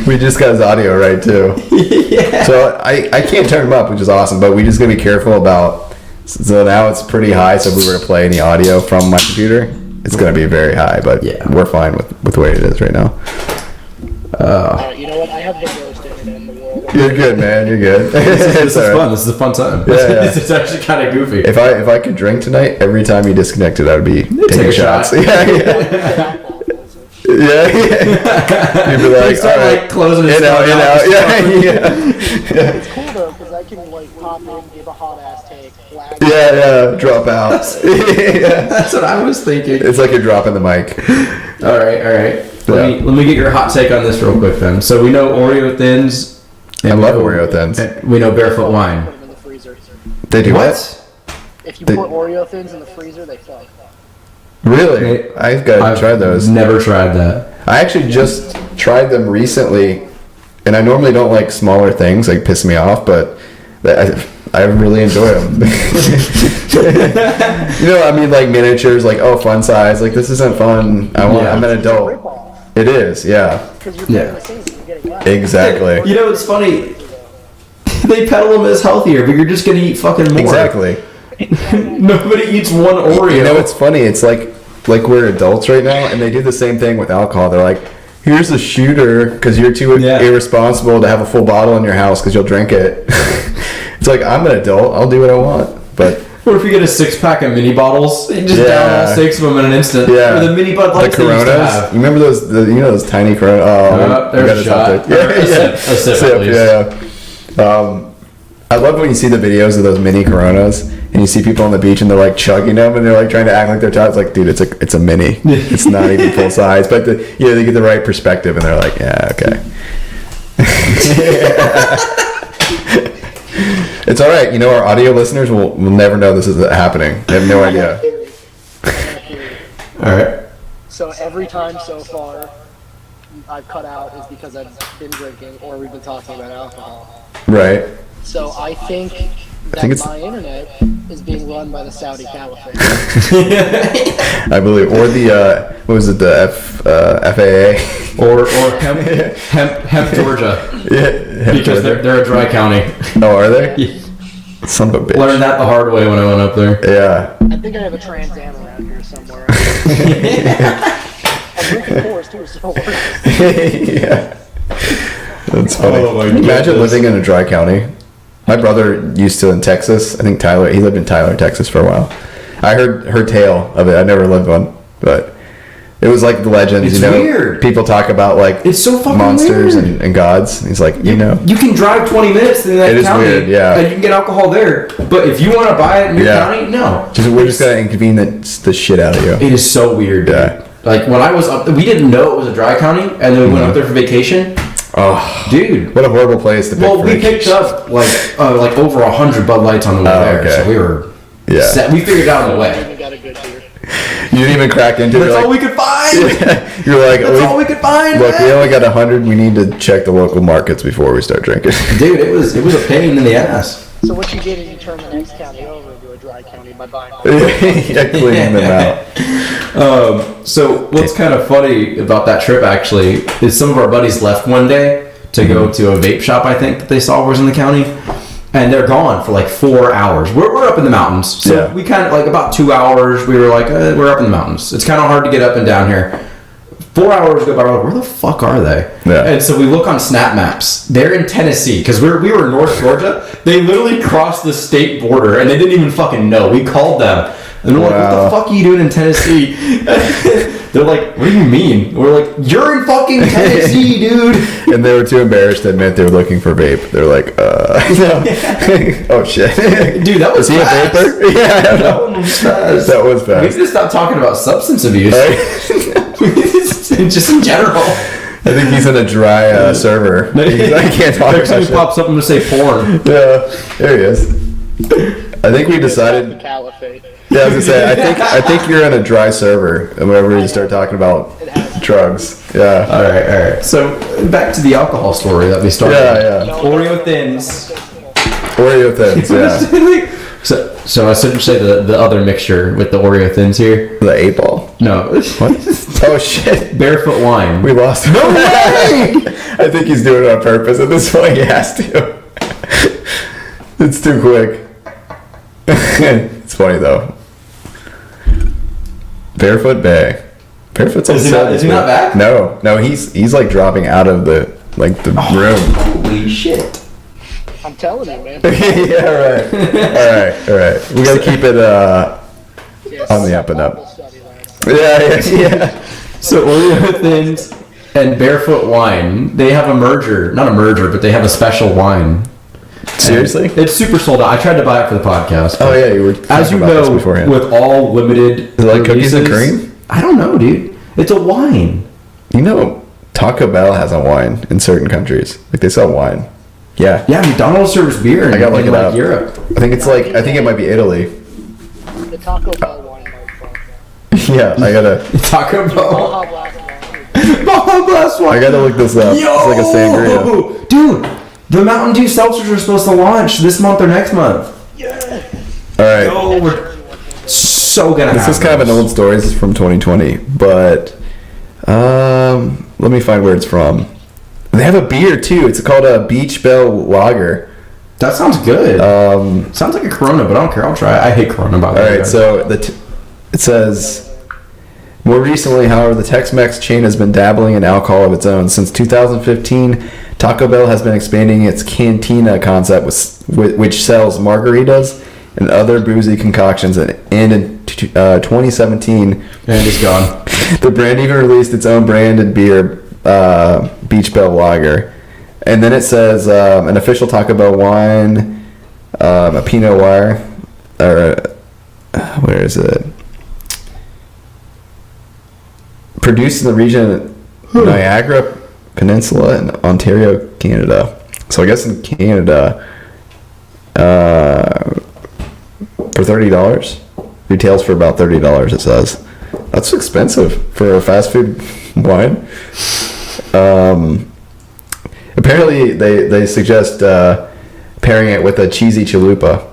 We just got his audio right too. Yeah. So I can't turn him up, which is awesome, but we just gotta be careful about. So now it's pretty high. So if we were to play any audio from my computer, it's gonna be very high. But we're fine with the way it is right now. You know what? I have the worst internet in the world. You're good, man. You're good. This It's is all right. fun. This is a fun time. Yeah, yeah. This is actually kind of goofy. If I could drink tonight, every time you disconnected, I would be taking a shots. shot. Yeah. You'd be like, Start, all right, like, closing his in out, phone in out. out. Yeah. It's cool though because I can like pop in, give a hot ass take, flag. Yeah, drop out. Yeah. That's what I was thinking. It's like you're dropping the mic. All right. Let me get your hot take on this real quick then. So we know Oreo Thins. I love Oreo Thins. and we know Barefoot Wine. Put them in the freezer. They do What? what? If you put Oreo Thins in the freezer, they fuck. Really? I've got to try those. Never tried that. I actually just tried them recently, and I normally don't like smaller things, like piss me off, but I really enjoy them. You know, I mean, like miniatures, like, oh, fun size. Like, this isn't fun. I'm an adult. Rip-off. It is, yeah. Because you're playing the same, you're getting less. Exactly. You know, it's funny. They peddle them as healthier, but you're just gonna eat fucking more. Exactly. Nobody eats one Oreo. You know, it's funny. It's like we're adults right now, and they do the same thing with alcohol. They're like, here's a shooter because you're too irresponsible to have a full bottle in your house because you'll drink it. It's like, I'm an adult. I'll do what I want. But what if you get a 6-pack of mini bottles? You just down all 6 of them in an instant. Yeah. Or the mini Bud Lights the they used to Coronas. have. You remember those tiny Coronas? Oh, there's a shot. A sip, at least. Yeah. I love when you see the videos of those mini Coronas and you see people on the beach and they're like chugging them and they're like trying to act like they're tired. It's like, dude, it's a mini. It's not even full size. But they get the right perspective and they're like, yeah, okay. It's all right. You know, our audio listeners will never know this is happening. They have no idea. All right. So every time so far I've cut out is because I've been drinking or we've been talking about alcohol. Right. So I think it's- my internet is being run by the Saudi Caliphate. I believe, or the what was it, the FAA, or hemp Georgia. Yeah, Because they're a dry county. Oh, are they? Yeah. Son of a bitch. Learned that the hard way when I went up there. Yeah. I think I have a Trans Am around here somewhere. I'm drinking fours too, so it works. Yeah. That's funny. Oh my Imagine goodness. living in a dry county. My brother used to in Texas. I think Tyler. He lived in Tyler, Texas for a while. I heard tale of it. I never lived one, but it was like the legends. It's you know, weird. People talk about like It's so fucking monsters weird. and gods. And he's like, you know, You can drive 20 minutes in that It is county, weird, yeah. and you can get alcohol there. But if you want to buy it in your county, no. we're just gonna inconvenience the shit out of you. It is so weird. Dude. Yeah. Like when I was up, we didn't know it was a dry county, and then we went up there for vacation. Oh, Dude. what a horrible place to pick. Well, for we vacation. picked up like over 100 Bud Lights on the way there, okay. so we were Yeah. set. We figured it out on the way. We got a good beer. You didn't even crack into it. That's You're all we like, could find. you're like, That's all we could find. look, man. we only got 100. We need to check the local markets before we start drinking. Dude, it was a pain in the ass. So what you did is you turned the next county over into a dry county by buying. Yeah, cleaning them out. So what's kind of funny about that trip actually is some of our buddies left one day to go to a vape shop, I think that they saw was in the county, and they're gone for like 4 hours. We're up in the mountains, so Yeah. we kind of like about 2 hours. We were like, we're up in the mountains. It's kind of hard to get up and down here. 4 hours go by. We're like, where the fuck are they? Yeah. And so we look on Snap Maps. They're in Tennessee because we were in North Georgia. They literally crossed the state border and they didn't even fucking know. We called them and we're like, what the fuck are you doing in Tennessee? They're like, what do you mean? We're like, you're in fucking Tennessee, dude. And they were too embarrassed to admit they were looking for vape. They're like, no. Oh shit. Dude, that was Is he a fast. vapor? Yeah, That one was fast. that was We need fast. to stop talking about substance abuse. Just in general. I think he's in a dry server. I can't talk Next time about he shit. pops up, I'm gonna say porn. Yeah, there he is. I think we The decided. Caliphate. Yeah, I was gonna say. I think you're in a dry server. Whenever you start talking about drugs. Yeah. All right. So back to the alcohol story that we started. Yeah. Oreo Thins. Oreo Thins. Yeah. So I shouldn't say the other mixture with the Oreo Thins here. The 8-ball. No. What? Oh shit. Barefoot wine. We lost him. No way! I think he's doing it on purpose. At this point, he has to. It's too quick. It's funny though. Barefoot Bay. Barefoot's on Is he not back? No. He's like dropping out of the room. Holy shit. I'm telling you, man. Yeah, right. All right. We gotta keep it on the up and up. Bible study last Yeah. So Oreo Thins and Barefoot Wine, they have a merger. Not a merger, but they have a special wine. Seriously? And it's super sold out. I tried to buy it for the podcast. Oh yeah, you were. As you talking about this know, beforehand. with all limited Is it like cookies and releases- cream? I don't know, dude. It's a wine. You know, Taco Bell has a wine in certain countries. Like they sell wine. Yeah. Yeah, McDonald's serves beer in, I gotta look in it like up. Europe. I think it might be Italy. The Taco Bell one might fuck. Yeah, I gotta Taco Bell. Baja Blast one. Baja Blast one. I gotta look this up. Yo! It's like a sangria. Dude, the Mountain Dew seltzers are supposed to launch this month or next month. All right. Oh, we're so gonna This have is kind of an those. old story. This is from 2020, but let me find where it's from. They have a beer too. It's called a Beach Bell Lager. That sounds good. Sounds like a Corona, but I don't care. I'll try it. I hate Corona, by the way. All right, so it says, more recently, however, the Tex-Mex chain has been dabbling in alcohol of its own. Since 2015, Taco Bell has been expanding its Cantina concept, which sells margaritas and other boozy concoctions. And in 2017, and it's gone. the brand even released its own branded beer, Beach Bell Lager. And then it says an official Taco Bell wine, a Pinot Noir, or where is it? Produced in the region of Niagara Peninsula in Ontario, Canada. So I guess in Canada, for $30, retails for about $30. It says that's expensive for a fast food wine. Apparently, they suggest pairing it with a cheesy chalupa.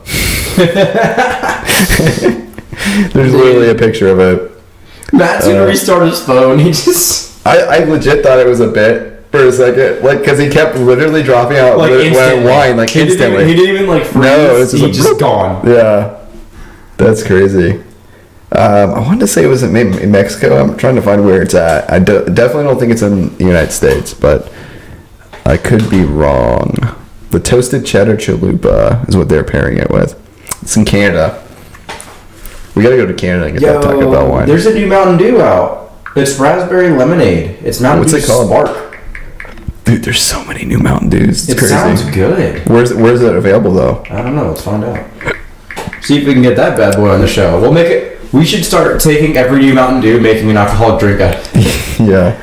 There's literally a picture of it. Matt's gonna restart his phone. He just I legit thought it was a bit for a second, like because he kept literally dropping out like instantly. wine, like instantly. He didn't even like freeze. No, it's He just just a- gone. Yeah, that's crazy. I wanted to say it was maybe in Mexico. I'm trying to find where it's at. I definitely don't think it's in the United States, but I could be wrong. The toasted cheddar chalupa is what they're pairing it with. It's in Canada. We gotta go to Canada and get that Taco Bell wine. There's a new Mountain Dew out. It's raspberry lemonade. It's Mountain What's Dew it called? Spark. Dude, there's so many new Mountain Dews. It's It crazy. sounds good. Where's it available though? I don't know. Let's find out. See if we can get that bad boy on the show. We'll make it. We should start taking every new Mountain Dew, making an alcoholic drink out of it. Yeah,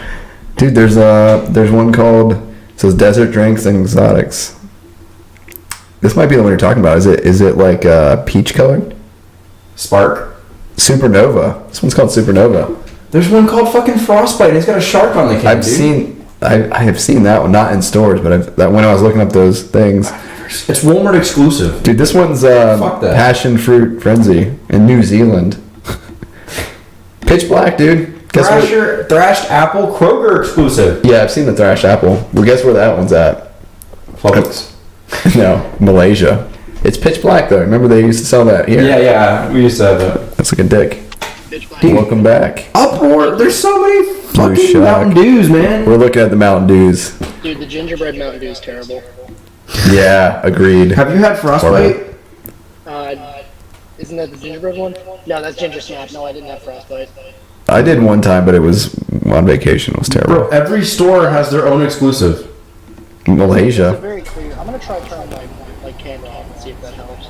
dude. There's one called, it says Desert Drinks and Exotics. This might be the one you're talking about. Is it like peach colored? Spark. Supernova. This one's called Supernova. There's one called fucking Frostbite. And it's got a shark on the can. I have seen that one, not in stores, but when I was looking up those things. It's Walmart exclusive. Dude, this one's Fuck that. Passion Fruit Frenzy in New Zealand. Pitch Black, dude. Guess where, Thrashed Apple Kroger exclusive. yeah, I've seen the Thrashed Apple. Well, guess where that one's at? Publix. No, Malaysia. It's Pitch Black though. Remember they used to sell that here. Yeah. We used to have that. That's like a dick. Bitch, Black. Welcome back. Uproar. There's so many fucking Shack. Mountain Dews, man. We're looking at the Mountain Dews. Dude, the gingerbread Mountain Dew is terrible. Yeah, agreed. Have you had Frostbite? Isn't that the gingerbread one? No, that's ginger snap. No, I didn't have frostbite. I did one time, but it was on vacation. It was terrible. Bro, every store has their own exclusive. It's Malaysia. very clear. I'm gonna try turning my camera off and see if that helps.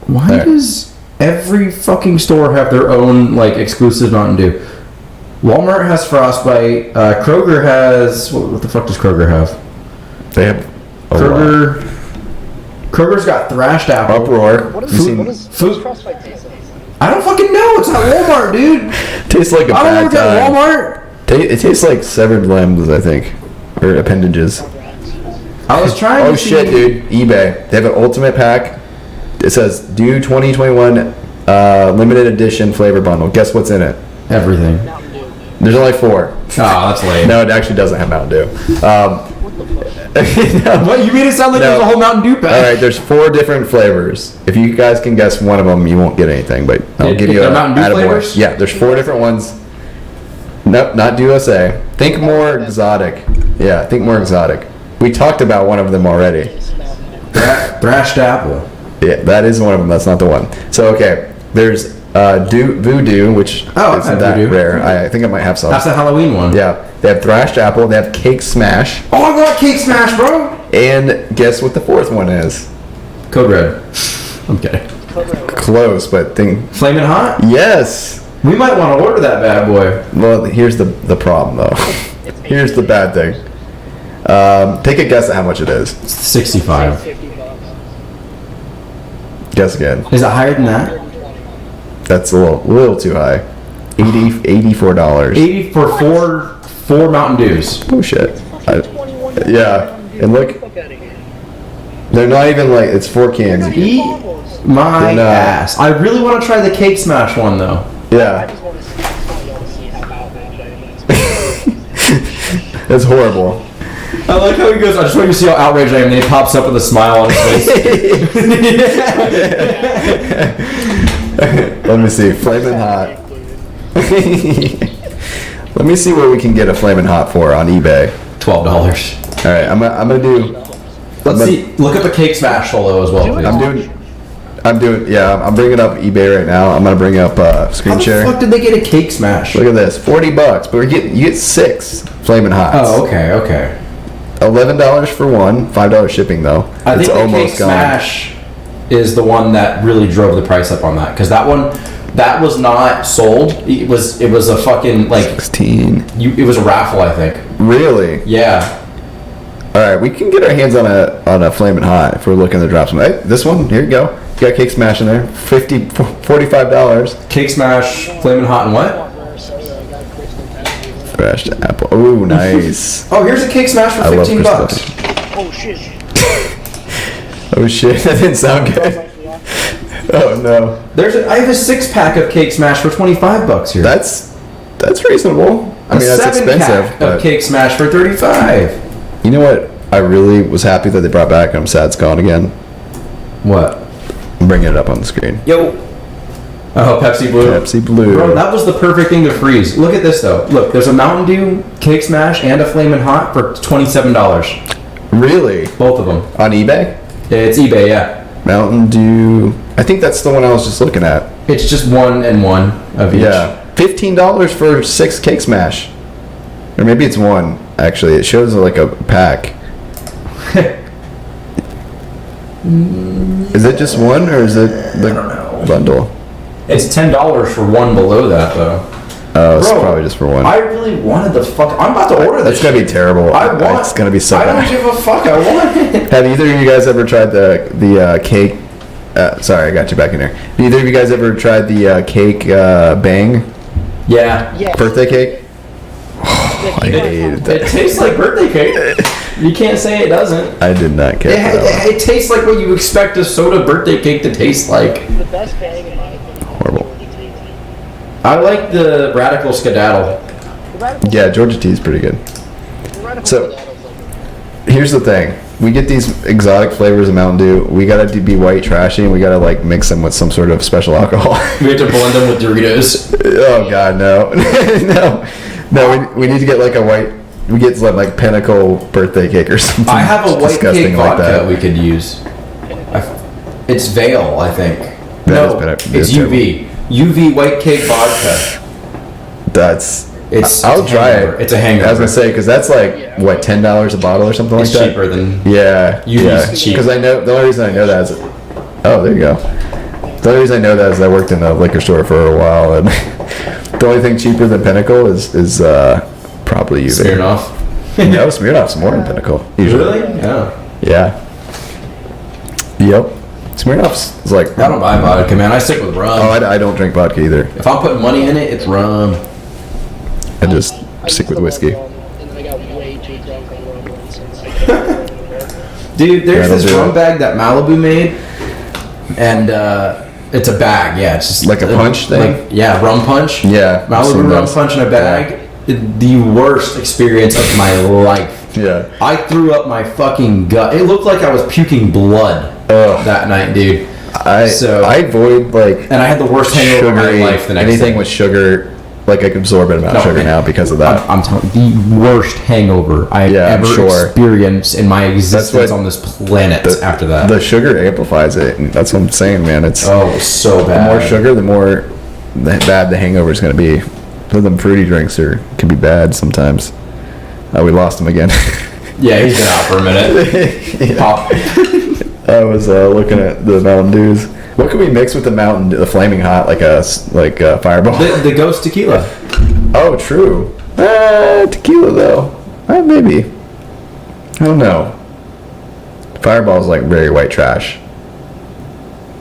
Why There. does every fucking store have their own like exclusive Mountain Dew? Walmart has Frostbite. Kroger has what the fuck does Kroger have? They have a lot. Kroger's got Thrashed Apple. Uproar. What You is seen- what does food- frostbite taste like? I don't fucking know. It's at Walmart, dude. Tastes like a I don't bad work at time. Walmart. It tastes like severed limbs, I think, or appendages. I was trying Oh to shit, see- dude! eBay. They have an ultimate pack. It says Dew 2021 limited edition flavor bundle. Guess what's in it? Everything. Mountain Dew. There's only 4. Oh, that's lame. No, it actually doesn't have Mountain Dew. What? You made it sound like No. there's a whole Mountain Dew pack. All right, there's 4 different flavors. If you guys can guess one of them, you won't get anything. But I'll give you They're a Mountain Dew attaboy. flavors? Yeah, there's 4 different ones. Nope, not USA. Think more exotic. Yeah, think more exotic. We talked about one of them already. It's Mountain Dew. Thrashed Apple. Yeah, that is one of them. That's not the one. So okay, there's Voodoo, which Oh, I've isn't had that Voodoo. rare. I think I might have some. That's the Halloween one. Yeah, they have Thrashed Apple. They have Cake Smash. Oh, I got Cake Smash, bro. And guess what the 4th one is? Code Red. I'm kidding. Close, but think Flamin' Hot? yes. We might want to order that bad boy. Well, here's the problem though. Here's the bad thing. Take a guess at how much it is. 65. $50. Guess again. Is it higher than that? 120. That's a little too high. $84. 80 for four Mountain Dews. Oh shit. $21. Yeah, and look, Fuck outta here. they're not even like, it's 4 cans. Eat my They're not. ass. I really want to try the Cake Smash one though. I Yeah, just want to see, how outraged I am. it's horrible. I like how he goes, I just want you to see how outraged I am, and then he pops up with a smile on his face. Let me see, Flamin' Hot. Let me see what we can get a Flamin' Hot for on eBay. $12. All right, I'm gonna do. Let's see. Look up a Cake Smash solo as well, please. I'm bringing up eBay right now. I'm gonna bring up screen How the share. fuck did they get a Cake Smash? Look at this, $40, but you get 6 Flamin' Hots. Oh, okay. $11 for one, $5 shipping though. I It's think the almost Cake gone. Smash is the one that really drove the price up on that, because that one, that was not sold. It was a fucking like 16. it was a raffle, I think. Really? Yeah. All right, we can get our hands on a Flamin' Hot if we're looking to drop some. Hey, this one, here you go. You got Cake Smash in there, $45. Cake Smash, Flamin' Hot, and what? Thrashed apple. Oh, nice. Oh, here's a Cake Smash for I love $15. Crystal. Oh shit. Oh shit, that didn't sound good. Oh no. I have a 6-pack of Cake Smash for $25 here. That's reasonable. I mean, that's expensive, of but Cake Smash for $35. you know what? I really was happy that they brought back. I'm sad it's gone again. What? I'm bringing it up on the screen. Yo. Oh, Pepsi Blue. Pepsi Blue. Bro, that was the perfect thing to freeze. Look at this though. Look, there's a Mountain Dew, Cake Smash, and a Flamin' Hot for $27. Really? Both of them. On eBay? Yeah, it's eBay, yeah. Mountain Dew. I think that's the one I was just looking at. It's just one and one of each. Yeah. $15 for 6 Cake Smash. Or maybe it's one, actually. It shows like a pack. Is it just one or is it the bundle? It's $10 for one below that though. Oh, it's Bro, probably just for one. I really wanted the fuck. I'm about to order this. That's gonna be terrible. It's gonna be so I bad. don't give a fuck. I want it. Have either of you guys ever tried the cake? Sorry, I got you back in there. Have either of you guys ever tried the cake bang Yeah. Yeah. birthday cake? I hated that. It tastes like birthday cake. You can't say it doesn't. I did not care for that one. It tastes like what you expect a soda birthday cake to taste like. The best bang in my opinion. Horrible. I like the Radical Skedaddle. Yeah, Georgia tea is pretty good. So- So. Here's the thing: we get these exotic flavors of Mountain Dew. We gotta be white trashy, and we gotta like mix them with some sort of special alcohol. We have to blend them with Doritos. Oh God, no, no. We need to get like a white. We get some like Pinnacle birthday cake or something. I have a white disgusting cake like vodka that. we could use. It's Vale, I think. That No, is it's UV. UV white cake vodka. I'll try hangover. it. It's a hangover. I was gonna say because that's like what $10 a bottle or something It's like that. cheaper than. Yeah, UV's cheap. Because I know the only reason I know that is, oh, there you go. The only reason I know that is I worked in a liquor store for a while, and the only thing cheaper than Pinnacle is probably UV. Smirnoff. No, Smirnoff's more than Pinnacle usually. Really? Yeah. Yeah. Yep. Smirnoff's is like. I don't buy vodka, man. I stick with rum. Oh, I don't drink vodka either. If I'm putting money in it, it's rum. I just stick with whiskey. And then I got way too drunk on rum once. Dude, there's That'll this do rum it. bag that Malibu made, and it's a bag. Yeah, it's just Like a punch thing? Like, yeah, rum punch. Yeah, I've seen Malibu rum those. punch in a bag. The worst experience of my life. Yeah. I threw up my fucking gut. It looked like I was puking blood that night, dude. I avoid like. And I had the worst hangover of my sugary- life the next anything day. with sugar. Like I can absorb an amount of No, sugar now because of that. I'm telling you, the worst hangover I have Yeah, I'm ever sure. experienced in my existence what- on this planet after that. The sugar amplifies it, and that's what I'm saying, man. It's Oh, so the bad. more sugar, the more bad the hangover is going to be. Some of them fruity drinks can be bad sometimes. We lost him again. Yeah, he's been out for a minute. Pop. I was looking at the Mountain Dews. What can we mix with the Flaming Hot, like a Fireball? The Ghost Tequila. Oh, true. Tequila though. Maybe. I don't know. Fireball is like very white trash.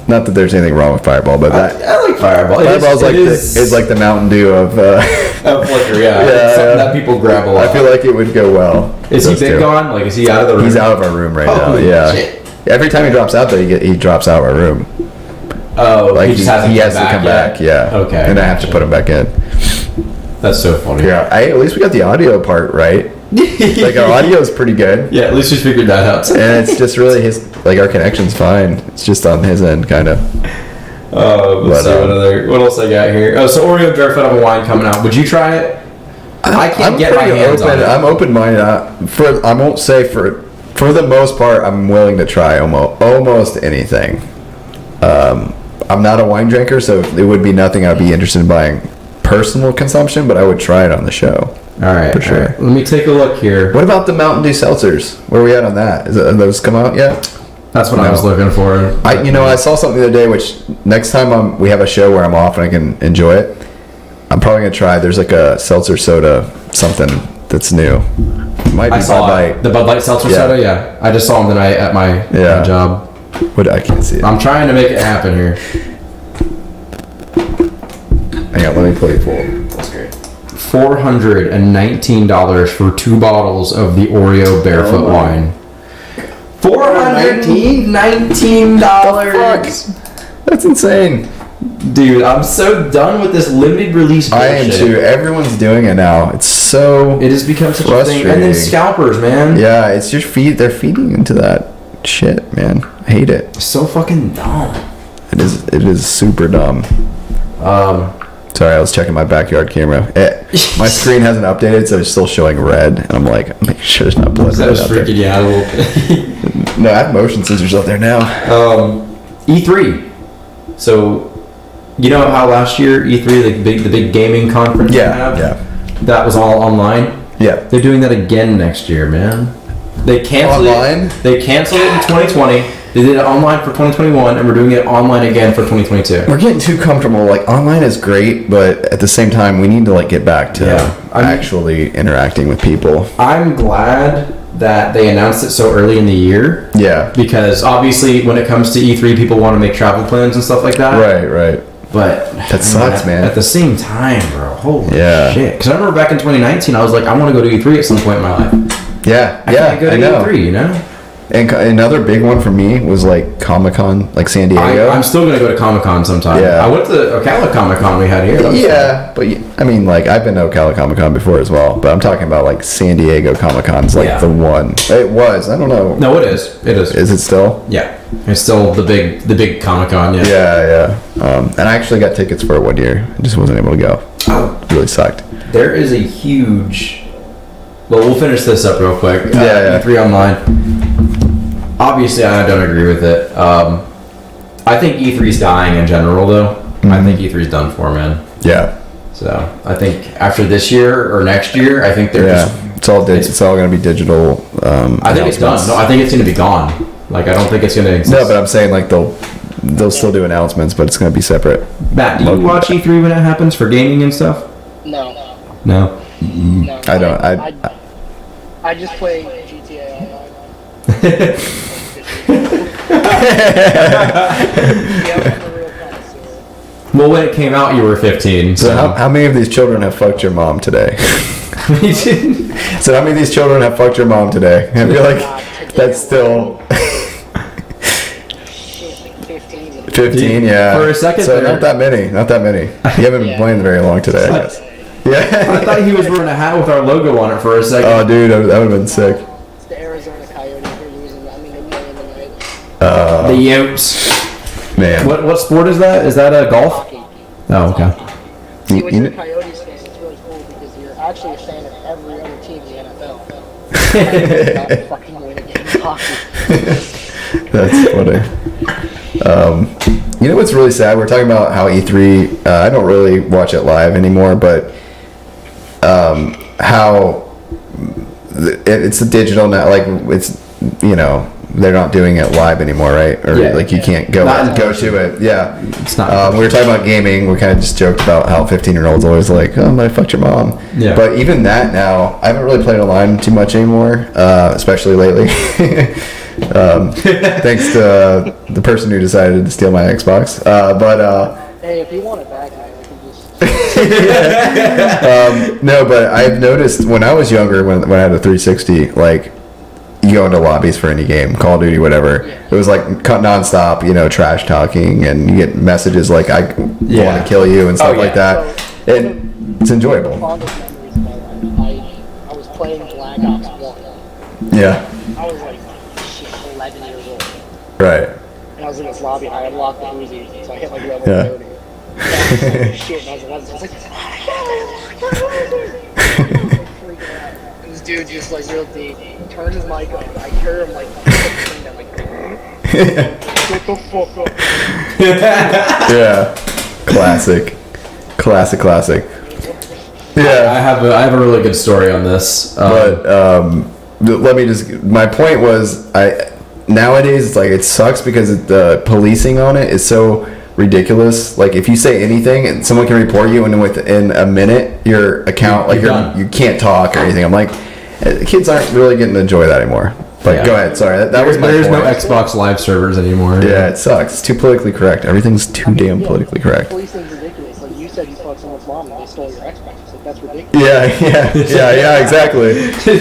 Not that there's anything wrong with Fireball, but I like Fireball. Fireball's is like the Mountain Dew of Flicker, yeah. Yeah, Something that people grab a lot. I feel like it would go well. Is he big gone? Like, is he out of the room? He's out of our room right now. Holy Yeah. shit. Every time he drops out, though, he drops out of our room. Oh, Like he just hasn't he has come to come yet. back. Yeah. Okay. And I have to put him back in. That's so funny. Yeah. At least we got the audio part right. Like our audio is pretty good. Yeah, at least we figured that out. And it's just really our connection's fine. It's just on his end, kind of. Let's see what else I got here. Oh, so Oreo barefoot of a wine coming out. Would you try it? I can't get my hands on it. I'm open-minded. I won't say for the most part, I'm willing to try almost anything. I'm not a wine drinker, so it would be nothing I'd be interested in buying personal consumption, but I would try it on the show. All right, for sure. All right. Let me take a look here. What about the Mountain Dew seltzers? Where are we at on that? Have those come out yet? That's what I was looking for. I saw something the other day, which next time we have a show where I'm off and I can enjoy it, I'm probably gonna try. There's like a seltzer soda, something that's new. It might be I saw Bud Light. the Bud Light seltzer soda. Yeah, I just saw them tonight at my job. What? I can't see it. I'm trying to make it happen here. Hang on, let me play it for you. That's great. $419 for 2 bottles of the Oreo barefoot wine. $419. That's insane. Dude, I'm so done with this limited release bullshit. I am too. Everyone's doing it now. It's so It has become such a frustrating. thing. And then scalpers, man. Yeah, it's just they're feeding into that shit, man. I hate it. So fucking dumb. It is super dumb. Sorry, I was checking my backyard camera. My screen hasn't updated, so it's still showing red. And I'm like, make sure there's not blood That was out there. freaking you out a little bit. No, I have motion sensors out there now. E3. So, you know how last year E3, the big gaming conference, Yeah. that was all online. Yeah. They're doing that again next year, man. They canceled Online? it. They canceled it in 2020. They did it online for 2021, and we're doing it online again for 2022. We're getting too comfortable. Like, online is great, but at the same time, we need to get back to actually interacting with people. I'm glad that they announced it so early in the year. Yeah. Because obviously, when it comes to E3, people want to make travel plans and stuff like that. Right. But that sucks, man. At the same time, bro, holy Yeah. shit. Because I remember back in 2019, I was like, I want to go to E3 at some point in my life. Yeah. I can't go to E3, you know? And another big one for me was Comic-Con, San Diego. I'm still gonna go to Comic-Con sometime. Yeah. I went to the Ocala Comic-Con we had here. That was Yeah, but I mean, I've been to Ocala Comic-Con before as well, but I'm talking about San Diego Comic-Con's the one. It was. I don't know. No, it is. It is. Is it still? Yeah, it's still the big Comic-Con. Yeah. Yeah. And I actually got tickets for it one year. I just wasn't able to go. Oh, it really sucked. There is a huge. Well, we'll finish this up real quick. E3 online. Obviously, I don't agree with it. I think E3's dying in general, though. Mm-hmm. I think E3's done for, man. Yeah. So I think after this year or next year, I think they're just. It's all going to be digital. I think it's done. No, I think it's going to be gone. I don't think it's going to exist. No, but I'm saying they'll still do announcements, but it's going to be separate. Matt, do you watch E3 when it happens for gaming and stuff? No. No. I don't. I just play GTA online. Well, when it came out, you were 15. So how many of these children have fucked your mom today? So how many of these children have fucked your mom today? I feel like that's still 15. Yeah. For a second, so not that many. You haven't been playing very long today, I guess. Yeah. I thought he was wearing a hat with our logo on it for a second. Oh, dude, that would have been sick. It's the Arizona Coyotes we're using. I mean, they're playing tonight. The Yotes. Man. What sport is that? Is that a golf? Hockey. Oh, okay. See, when you're a Coyotes fan, it's really cool because you're actually a fan of every other team in the NFL. Not fucking win a game of hockey. That's funny. You know what's really sad? We're talking about how E3. I don't really watch it live anymore, but how it's the digital now. It's they're not doing it live anymore, right? Or Yeah. like you can't go Not in to person. it. Yeah. It's not. We were talking about gaming. We kind of just joked about how 15-year-olds always like, oh, I fucked your mom. Yeah. But even that now, I haven't really played online too much anymore, especially lately. Thanks to the person who decided to steal my Xbox. Hey, if you want it back, man, I can just. No, but I've noticed when I was younger, when I had a 360, like, you go into lobbies for any game, Call of Duty, whatever. It was like nonstop, trash talking, and you get messages like, I want to kill you and stuff like that. So, And it's enjoyable. Fondest memories of my life. I was playing Black Ops 1. Yeah, I was like, 11 years old. right. And I was in this lobby and I unlocked the Uzi, so I hit like level Yeah. 30. And I was like, shit, and I was like, freaking out. And this dude just like real deep turned his mic on. I hear him like I'm like, shut the fuck up. Yeah. Classic. I Yeah. have a really good story on this. But let me just. My point was, nowadays it's like it sucks because the policing on it is so ridiculous. Like if you say anything and someone can report you, and within a minute your account, like You're done. you can't talk or anything. I'm like, kids aren't really getting to enjoy that anymore. But Yeah. go ahead. Sorry, that was my There's point. no Xbox Live servers anymore. Yeah, it sucks. It's too politically correct. Everything's too damn politically correct. Policing's ridiculous. Like you said, you fucked someone's mom and they stole your Xbox. Like that's ridiculous. Yeah, exactly.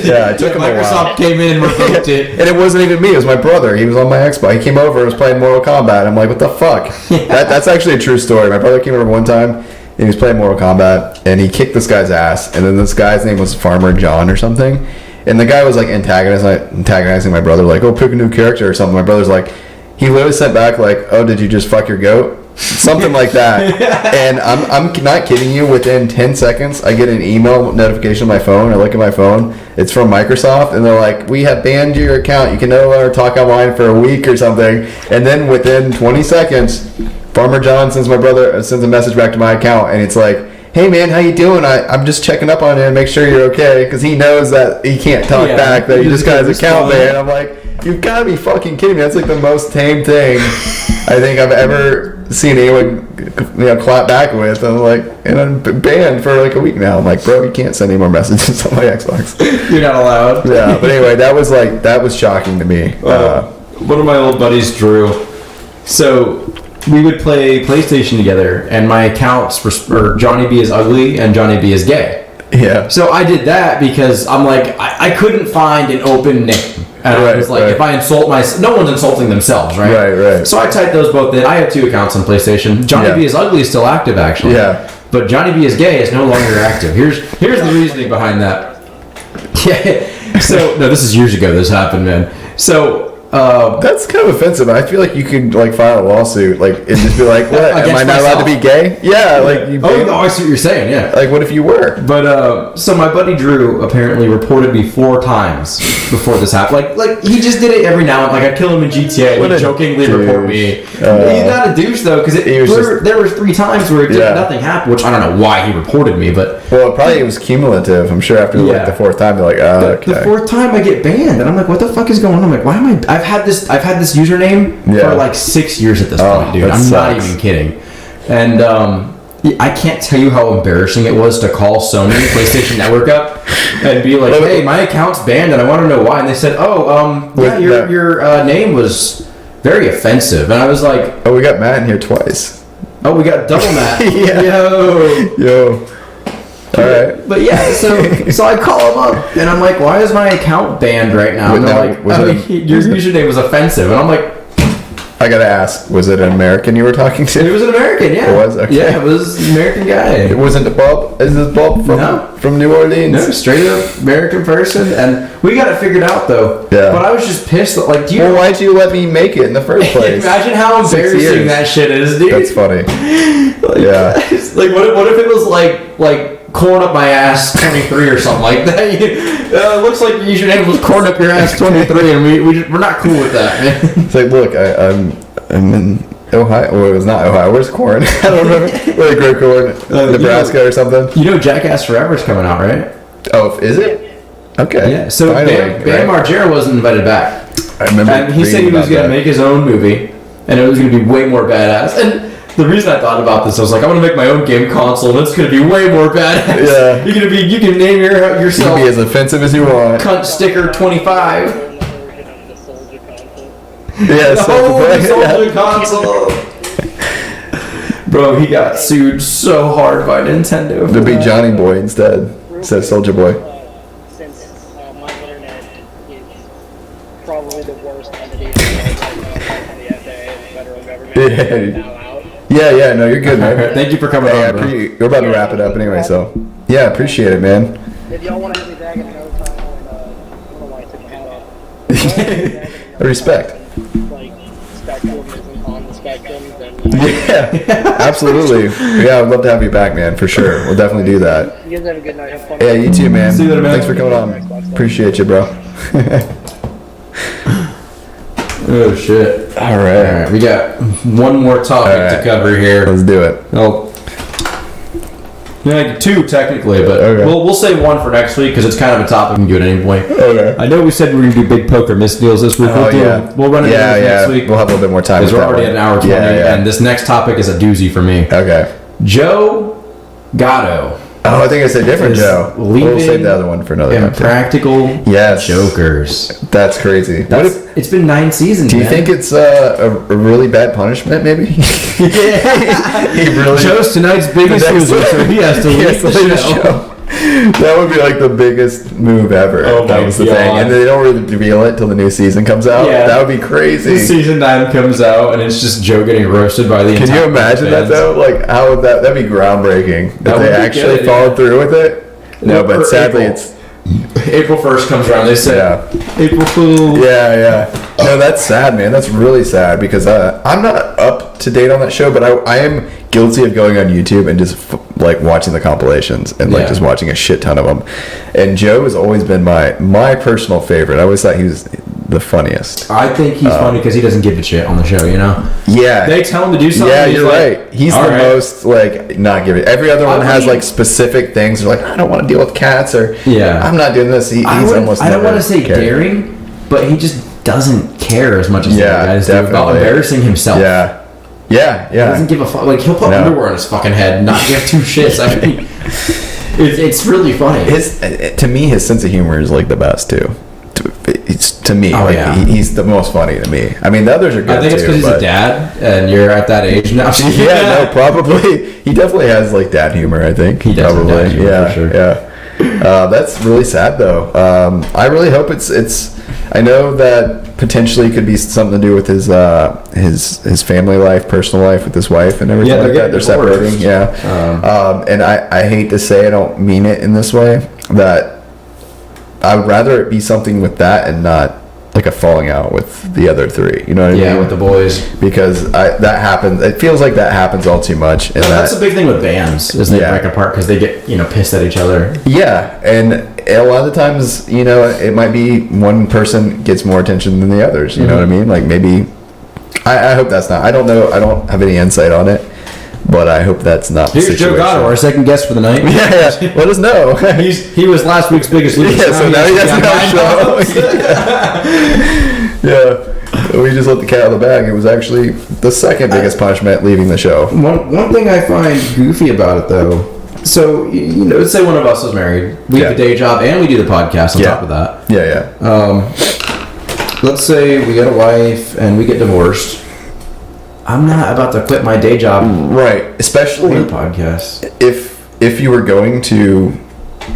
Yeah, it took him a while. Microsoft came in and revoked it. And it wasn't even me. It was my brother. He was on my Xbox. He came over and was playing Mortal Kombat. I'm like, what the fuck? That's actually a true story. My brother came over one time and he was playing Mortal Kombat and he kicked this guy's ass. And then this guy's name was Farmer John or something. And the guy was like antagonizing my brother, like, oh, pick a new character or something. My brother's like, he literally sent back like, oh, did you just fuck your goat? Something like that. And I'm not kidding you. Within 10 seconds, I get an email notification on my phone. I look at my phone. It's from Microsoft, and they're like, "We have banned your account. You can no longer talk online for a week or something." And then within 20 seconds, Farmer John sends a message back to my account, and it's like, "Hey man, how you doing? I'm just checking up on you and make sure you're okay," because he knows that he can't talk back. That he just got his account banned. I'm like, you've got to be fucking kidding me. That's like the most tame thing I think I've ever seen anyone clap back with. I'm like, and I'm banned for like a week now. I'm like, bro, you can't send any more messages on my Xbox. You're not allowed. Yeah, but anyway, that was shocking to me. One of my old buddies, Drew. So we would play PlayStation together, and my accounts were Johnny B is ugly and Johnny B is gay. Yeah. So I did that because I'm like, I couldn't find an open name. And I was like, if I insult no one's insulting themselves, right? Right. So I typed those both in. I have 2 accounts on PlayStation. Johnny B is ugly is still active, actually. Yeah. But Johnny B is gay is no longer active. Here's the reasoning behind that. Yeah. So no, this is years ago. This happened, man. So. That's kind of offensive. I feel like you could like file a lawsuit, like and just be like, "What? Am I not allowed to be gay?" Yeah, like you. I see what you're saying. Yeah. Like, what if you were? But so my buddy Drew apparently reported me 4 times before this happened. Like he just did it every now and like I'd kill him in GTA. He'd jokingly report me. He's not a douche though, because there was 3 times where nothing happened, which I don't know why he reported me, but it was cumulative. I'm sure after like the 4th time, they're like, okay. The 4th time I get banned, and I'm like, what the fuck is going on? I'm like, why am I? I've had this username for like 6 years at this point, dude. I'm not even kidding. And I can't tell you how embarrassing it was to call Sony PlayStation Network up and be like, hey, my account's banned and I want to know why. And they said, your name was very offensive. And I was like, we got Matt in here twice. Oh, we got double Matt. Yo. All right. But yeah, so I call him up and I'm like, why is my account banned right now? And they're like, your username was offensive. And I'm like, I gotta ask, was it an American you were talking to? It was an American, yeah. It was? Okay. Yeah, it was an American guy. It wasn't Bob? Is this Bob from New Orleans? No, straight up American person. And we got it figured out though. Yeah. But I was just pissed that, like, why'd you let me make it in the first place? Imagine how embarrassing that shit is, dude. That's funny. Yeah. Like, what if it was like corn up my ass 23 or something like that? It looks like your username was corn up your ass 23, and we're not cool with that, man. It's like, look, I'm in Ohio. Well, it was not Ohio. Where's corn? I don't remember. Where they grow corn? Nebraska or something? You know Jackass Forever's coming out, right? Oh, is it? Okay. Yeah. So Bam Margera wasn't invited back. I remember. And he said he was going to make his own movie, and it was going to be way more badass. And the reason I thought about this, I was like, I'm going to make my own game console, and it's going to be way more badass. Yeah. You can name yourself. You can be as offensive as you want. Cunt Sticker 25. Yeah, The Soldier console. Bro, he got sued so hard by Nintendo. To be Johnny Boy instead. Says Soldier Boy. Since my internet is probably the worst entity in the world right now, on the FAA and the federal government now out. Yeah, no, you're good, man. Thank you for coming on, bro. We're about to wrap it up anyway, so. Yeah, appreciate it, man. If y'all want to have me back in another time, I don't know why I took my hat off. Respect. Like, spectrum isn't on the spectrum, then Yeah, absolutely. Yeah, I'd love to have you back, man, for sure. We'll definitely do that. you guys have a good night. Have fun. Yeah, you too, man. See you later, man. Thanks for coming on. Appreciate you, bro. Oh, shit. All right. We got one more topic to cover here. Let's do it. Oh. Yeah, two technically, but Okay. we'll say one for next week because it's kind of a topic we can do at any point. Okay. I know we said we were going to do big poker miss deals this week. Oh, yeah. We'll run it next week. We'll have a little bit more time. Because we're with that already one. at an hour 20, Yeah. and this next topic is a doozy for me. Okay. Joe Gatto. Oh, I think I said different, Is Joe. We'll leaving save the other one for another time. Impractical Yes. Jokers. That's crazy. What if, It's been 9 seasons. do you man. think it's a really bad punishment, maybe? He really Joe's tonight's biggest The next loser, one. so he has to He leave has to the leave the show. show. That would be like the biggest move ever. Oh that my was the God. thing. And they don't really reveal it till the new season comes out. Yeah. That would be crazy. Season 9 comes out, and it's just Joe getting roasted by the Can entire you imagine that fans. though? Like how would that'd be groundbreaking. That If would they be actually good, followed yeah. through with it. No, but Or sadly April. it's April 1st comes around, they say, Yeah. April Fool. Yeah. No, that's sad, man. That's really sad because I'm not up to date on that show, but I am guilty of going on YouTube and just like watching the compilations and like Yeah. just watching a shit ton of them. And Joe has always been my personal favorite. I always thought he was the funniest. I think he's funny because he doesn't give a shit on the show, you know? Yeah. They tell him to do something. Yeah, he's you're like, right. He's the "All right." most like not giving. Every other one has like specific things. They're like, I don't want to deal with cats, or Yeah. I'm not doing this. He's I almost. don't never want to say cared. daring, but he just doesn't care as much as the Yeah, other guys do about definitely. embarrassing himself. He Yeah. doesn't give a fuck. Like, he'll put No. underwear on his fucking head and not give two shits. I mean, it's really funny. To me, his sense of humor is like the best too. To me, Oh, like, yeah. he's the most funny to me. I mean, the others are good I think it's too. because he's a but- dad, and you're at that age now. Yeah, no, probably. He definitely has like dad humor. I think He does have probably. dad humor, yeah, for sure. yeah. That's really sad though. I really hope it's. I know that potentially could be something to do with his family life, personal life with his wife and everything Yeah, like that. they're They're getting separating. Yeah. And I hate to say, I don't mean it in this way, that I would rather it be something with that and not like a falling out with the other three. You know what I mean? Yeah, with the boys. Because that happens. It feels like that happens all too much. And That's the big thing with bands is they Yeah. break apart because they get pissed at each other. Yeah, and a lot of the times, it might be one person gets more attention than the others. You know what I mean? Like maybe, I hope that's not. I don't know. I don't have any insight on it, but I hope that's not the Here's Joe situation. Gatto, our second guest for the night. Yeah. Let us know. He was last week's biggest loser. Yeah, so now he has no show. Yeah. We just let the cat out of the bag. It was actually the second biggest punishment leaving the show. One thing I find goofy about it though, so let's say one of us is married, we have a day job and we do the podcast on top of that. Yeah. Let's say we get a wife and we get divorced. I'm not about to quit my day job Right. for Especially the podcast. if you were going to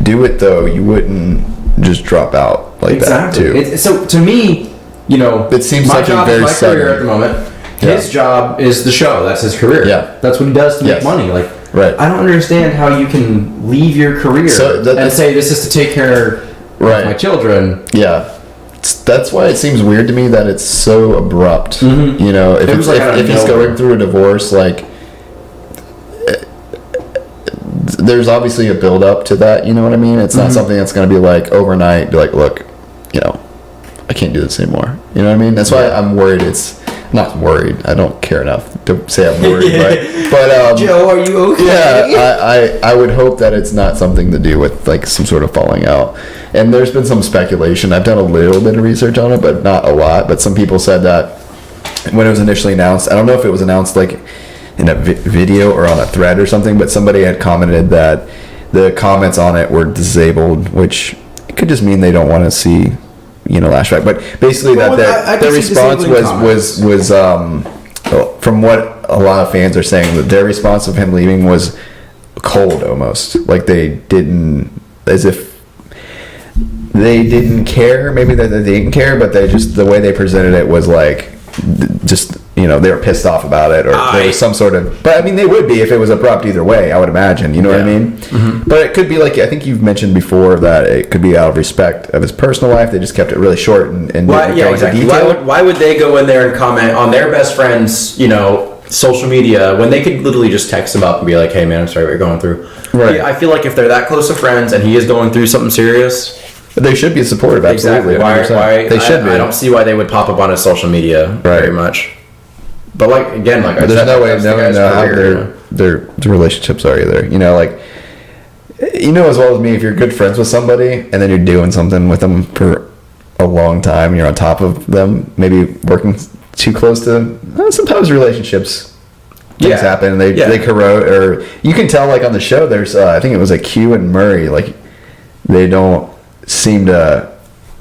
do it though, you wouldn't just drop out like that too. So to me, It seems my like a job very is my career sudden- at the moment. Yeah. His job is the show. That's his career. Yeah. That's what he does to make Yes. money. Like, Right. I don't understand how you can leave your career So and that's- say this is to take care Right. of my children. Yeah. That's why it seems weird to me that it's so abrupt. Mm-hmm. If, It was like out of if he's nowhere. going through a divorce, like there's obviously a build up to that. You know what I mean? It's not Mm-hmm. something that's going to be like overnight. Be like, look, I can't do this anymore. You know what I mean? That's why I'm worried. not worried. I don't care enough to say I'm worried, but Joe, are you okay? Yeah, I would hope that it's not something to do with like some sort of falling out. And there's been some speculation. I've done a little bit of research on it, but not a lot. But some people said that when it was initially announced, I don't know if it was announced like in a video or on a thread or something, but somebody had commented that the comments on it were disabled, which could just mean they don't want to see, Lashback. But basically, Well, that I their could see response disabling was from what a lot of fans are saying, that their response of him leaving was cold almost, like they didn't, as if they didn't care. Maybe that they didn't care, but they just, the way they presented it was like, just they were pissed off about it, or there was some sort of, but I mean they would be if it was abrupt either way, I would imagine, what I mean? Mm-hmm. But it could be like, I think you've mentioned before that it could be out of respect of his personal life. They just kept it really short and didn't go into detail. Why would they go in there and comment on their best friend's social media when they could literally just text him up and be like, hey man, I'm sorry what you're going through. Right. I feel like if they're that close of friends and he is going through something serious, they should be supportive. Absolutely. Exactly. Why they should be. I don't see why they would pop up on his social media very much. But there's no way of knowing how their relationships are either. As well as me, if you're good friends with somebody and then you're doing something with them for a long time, you're on top of them, maybe working too close to. Sometimes relationships, things happen and they corrode, or you can tell like on the show. There's I think it was like Q and Murray, like they don't seem to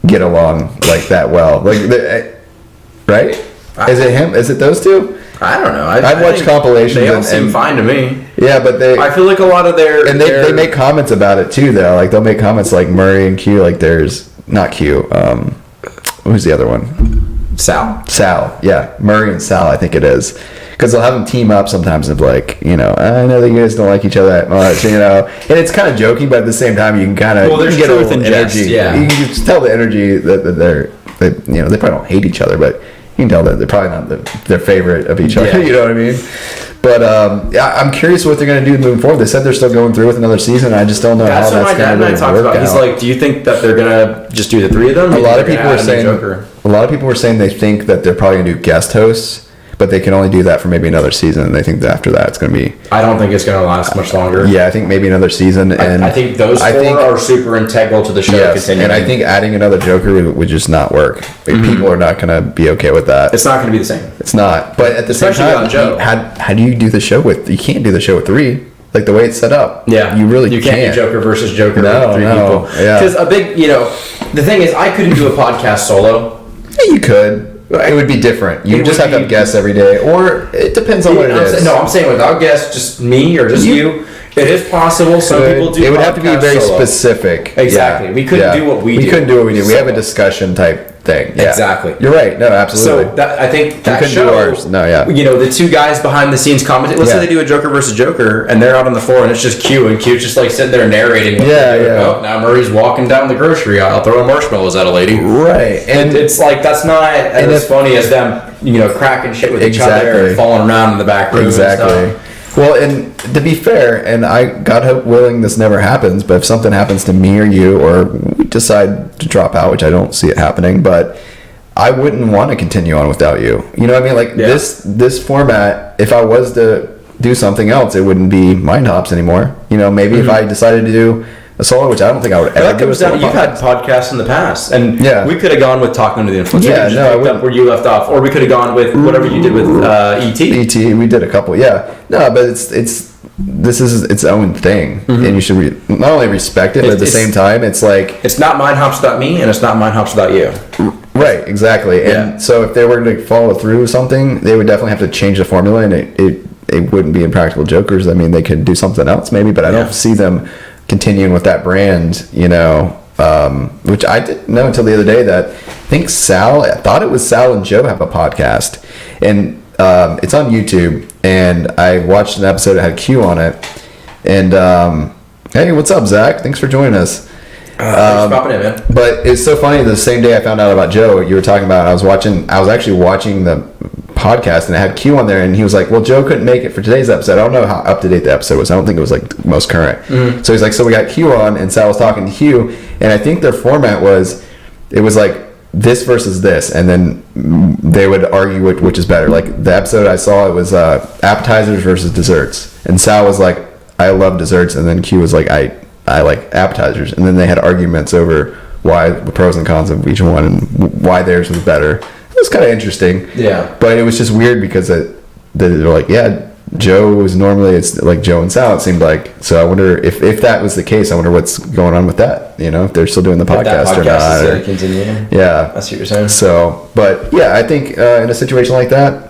get along like that well. Right? Is it him? Is it those two? I don't know. I've watched compilations. They all seem fine to me. Yeah, but I feel like a lot of they make comments about it too, though. Like they'll make comments like Murray and Q. Like there's not Q. Who's the other one? Sal. Yeah, Murray and Sal. I think it is. Because they'll have them team up sometimes and be like, I know that you guys don't like each other that much, and it's kind of joking, but at the same time you can kind of there's get truth a in little energy. jest, yeah. You can just tell the energy that they probably don't hate each other, but you can tell that they're probably not their favorite of each other. Yeah. You know what I mean? But I'm curious what they're going to do moving forward. They said they're still going through with another season. I just don't know how that's going to really work out. He's like, do you think that they're going to just do the three of them? A lot of people were saying they think that they're probably going to do guest hosts, but they can only do that for maybe another season, and they think that after that it's going to be. I don't think it's going to last much longer. Yeah, I think maybe another season, and I think those four are super integral to the show. Yes, and I think adding another Joker would just not work. Mm-hmm. People are not going to be okay with that. It's not going to be the same. It's not. But at the same time, Joe. How do you do the show with? You can't do the show with three. Like the way it's set up. Yeah, you can't do Joker versus Joker with three people. Yeah, because a big, the thing is, I couldn't do a podcast solo. Yeah, you could. It would be different. You just have to have guests every day, or it depends on what it is. I'm saying without guests, just me or just you. It is possible. Some people do. It would have to be very solo. Specific. Exactly. Yeah. We couldn't do what we do. We couldn't do what we do. We have a discussion type thing. Yeah. Exactly. You're right. No, absolutely. So I think that show, do ours. No, yeah. The two guys behind the scenes commenting. Let's say they do a Joker versus Joker, and they're out on the floor, and it's just Q, and Q's just like sitting there narrating. Oh, now Murray's walking down the grocery aisle, throwing marshmallows at a lady. Right. And it's like that's not as funny as them, cracking shit with each other and falling around in the back room. Exactly. And stuff. Well, and to be fair, and God hope willing this never happens, but if something happens to me or you, or we decide to drop out, which I don't see it happening, but I wouldn't want to continue on without you. You know what I mean? Like this format, if I was to do something else, it wouldn't be Mind Hops anymore. Maybe if I decided to do a solo, which I don't think I would ever do. You've had podcasts in the past, and we could have gone with Talking to the Influencer. Yeah, picked up where you left off, or we could have gone with whatever you did with ET. ET, we did a couple. Yeah, no, but this is its own thing, and you should not only respect it, but at the same time, it's like it's not Mind Hops without me, and it's not Mind Hops without you. Right, exactly. And so if they were to follow through with something, they would definitely have to change the formula, and it wouldn't be Impractical Jokers. I mean, they could do something else maybe, but I don't see them continuing with that brand, which I didn't know until the other day that I thought it was Sal and Joe have a podcast, and it's on YouTube, and I watched an episode that had Q on it, and hey, what's up, Zach? Thanks for joining us. Thanks for popping in, man. But it's so funny, the same day I found out about Joe, you were talking about, I was actually watching the podcast, and it had Q on there, and he was like, well, Joe couldn't make it for today's episode. I don't know how up to date the episode was. I don't think it was like the most current. Mm-hmm. So he's like, so we got Q on, and Sal was talking to Q, and I think their format was, it was like this versus this, and then they would argue which is better. Like the episode I saw, it was appetizers versus desserts, and Sal was like, I love desserts, and then Q was like, I like appetizers, and then they had arguments over why the pros and cons of each one and why theirs was better. It was kind of interesting. Yeah. But it was just weird because they're like, yeah, Joe was normally, it's like Joe and Sal, it seemed like. So I wonder if that was the case, I wonder what's going on with that, if they're still doing the podcast or not. Is continuing. Yeah. That's what you're saying. So, but yeah, I think in a situation like that,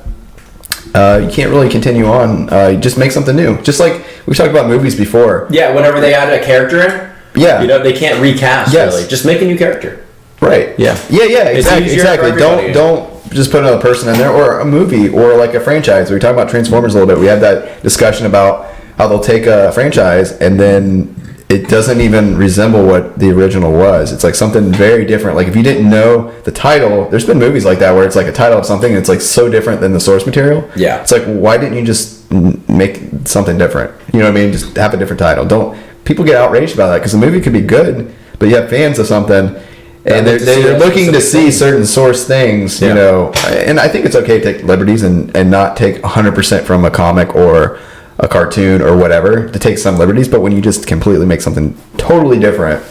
you can't really continue on. Just make something new. Just like we talked about movies before. Yeah, whenever they add a character in, yeah, they can't recast. Yes. Really. Just make a new character. Right. Yeah. Yeah. It's Exactly. Don't just put another person in there, or a movie, or like a franchise. We were talking about Transformers a little bit. We had that discussion about how they'll take a franchise and then it doesn't even resemble what the original was. It's like something very different. Like if you didn't know the title, there's been movies like that where it's like a title of something and it's like so different than the source material. Yeah. It's like, why didn't you just make something different? You know what I mean? Just have a different title. People get outraged about that because the movie could be good, but you have fans of something and they're looking to see certain source things, yeah. And I think it's okay to take liberties and not take 100% from a comic or a cartoon or whatever, to take some liberties. But when you just completely make something totally different,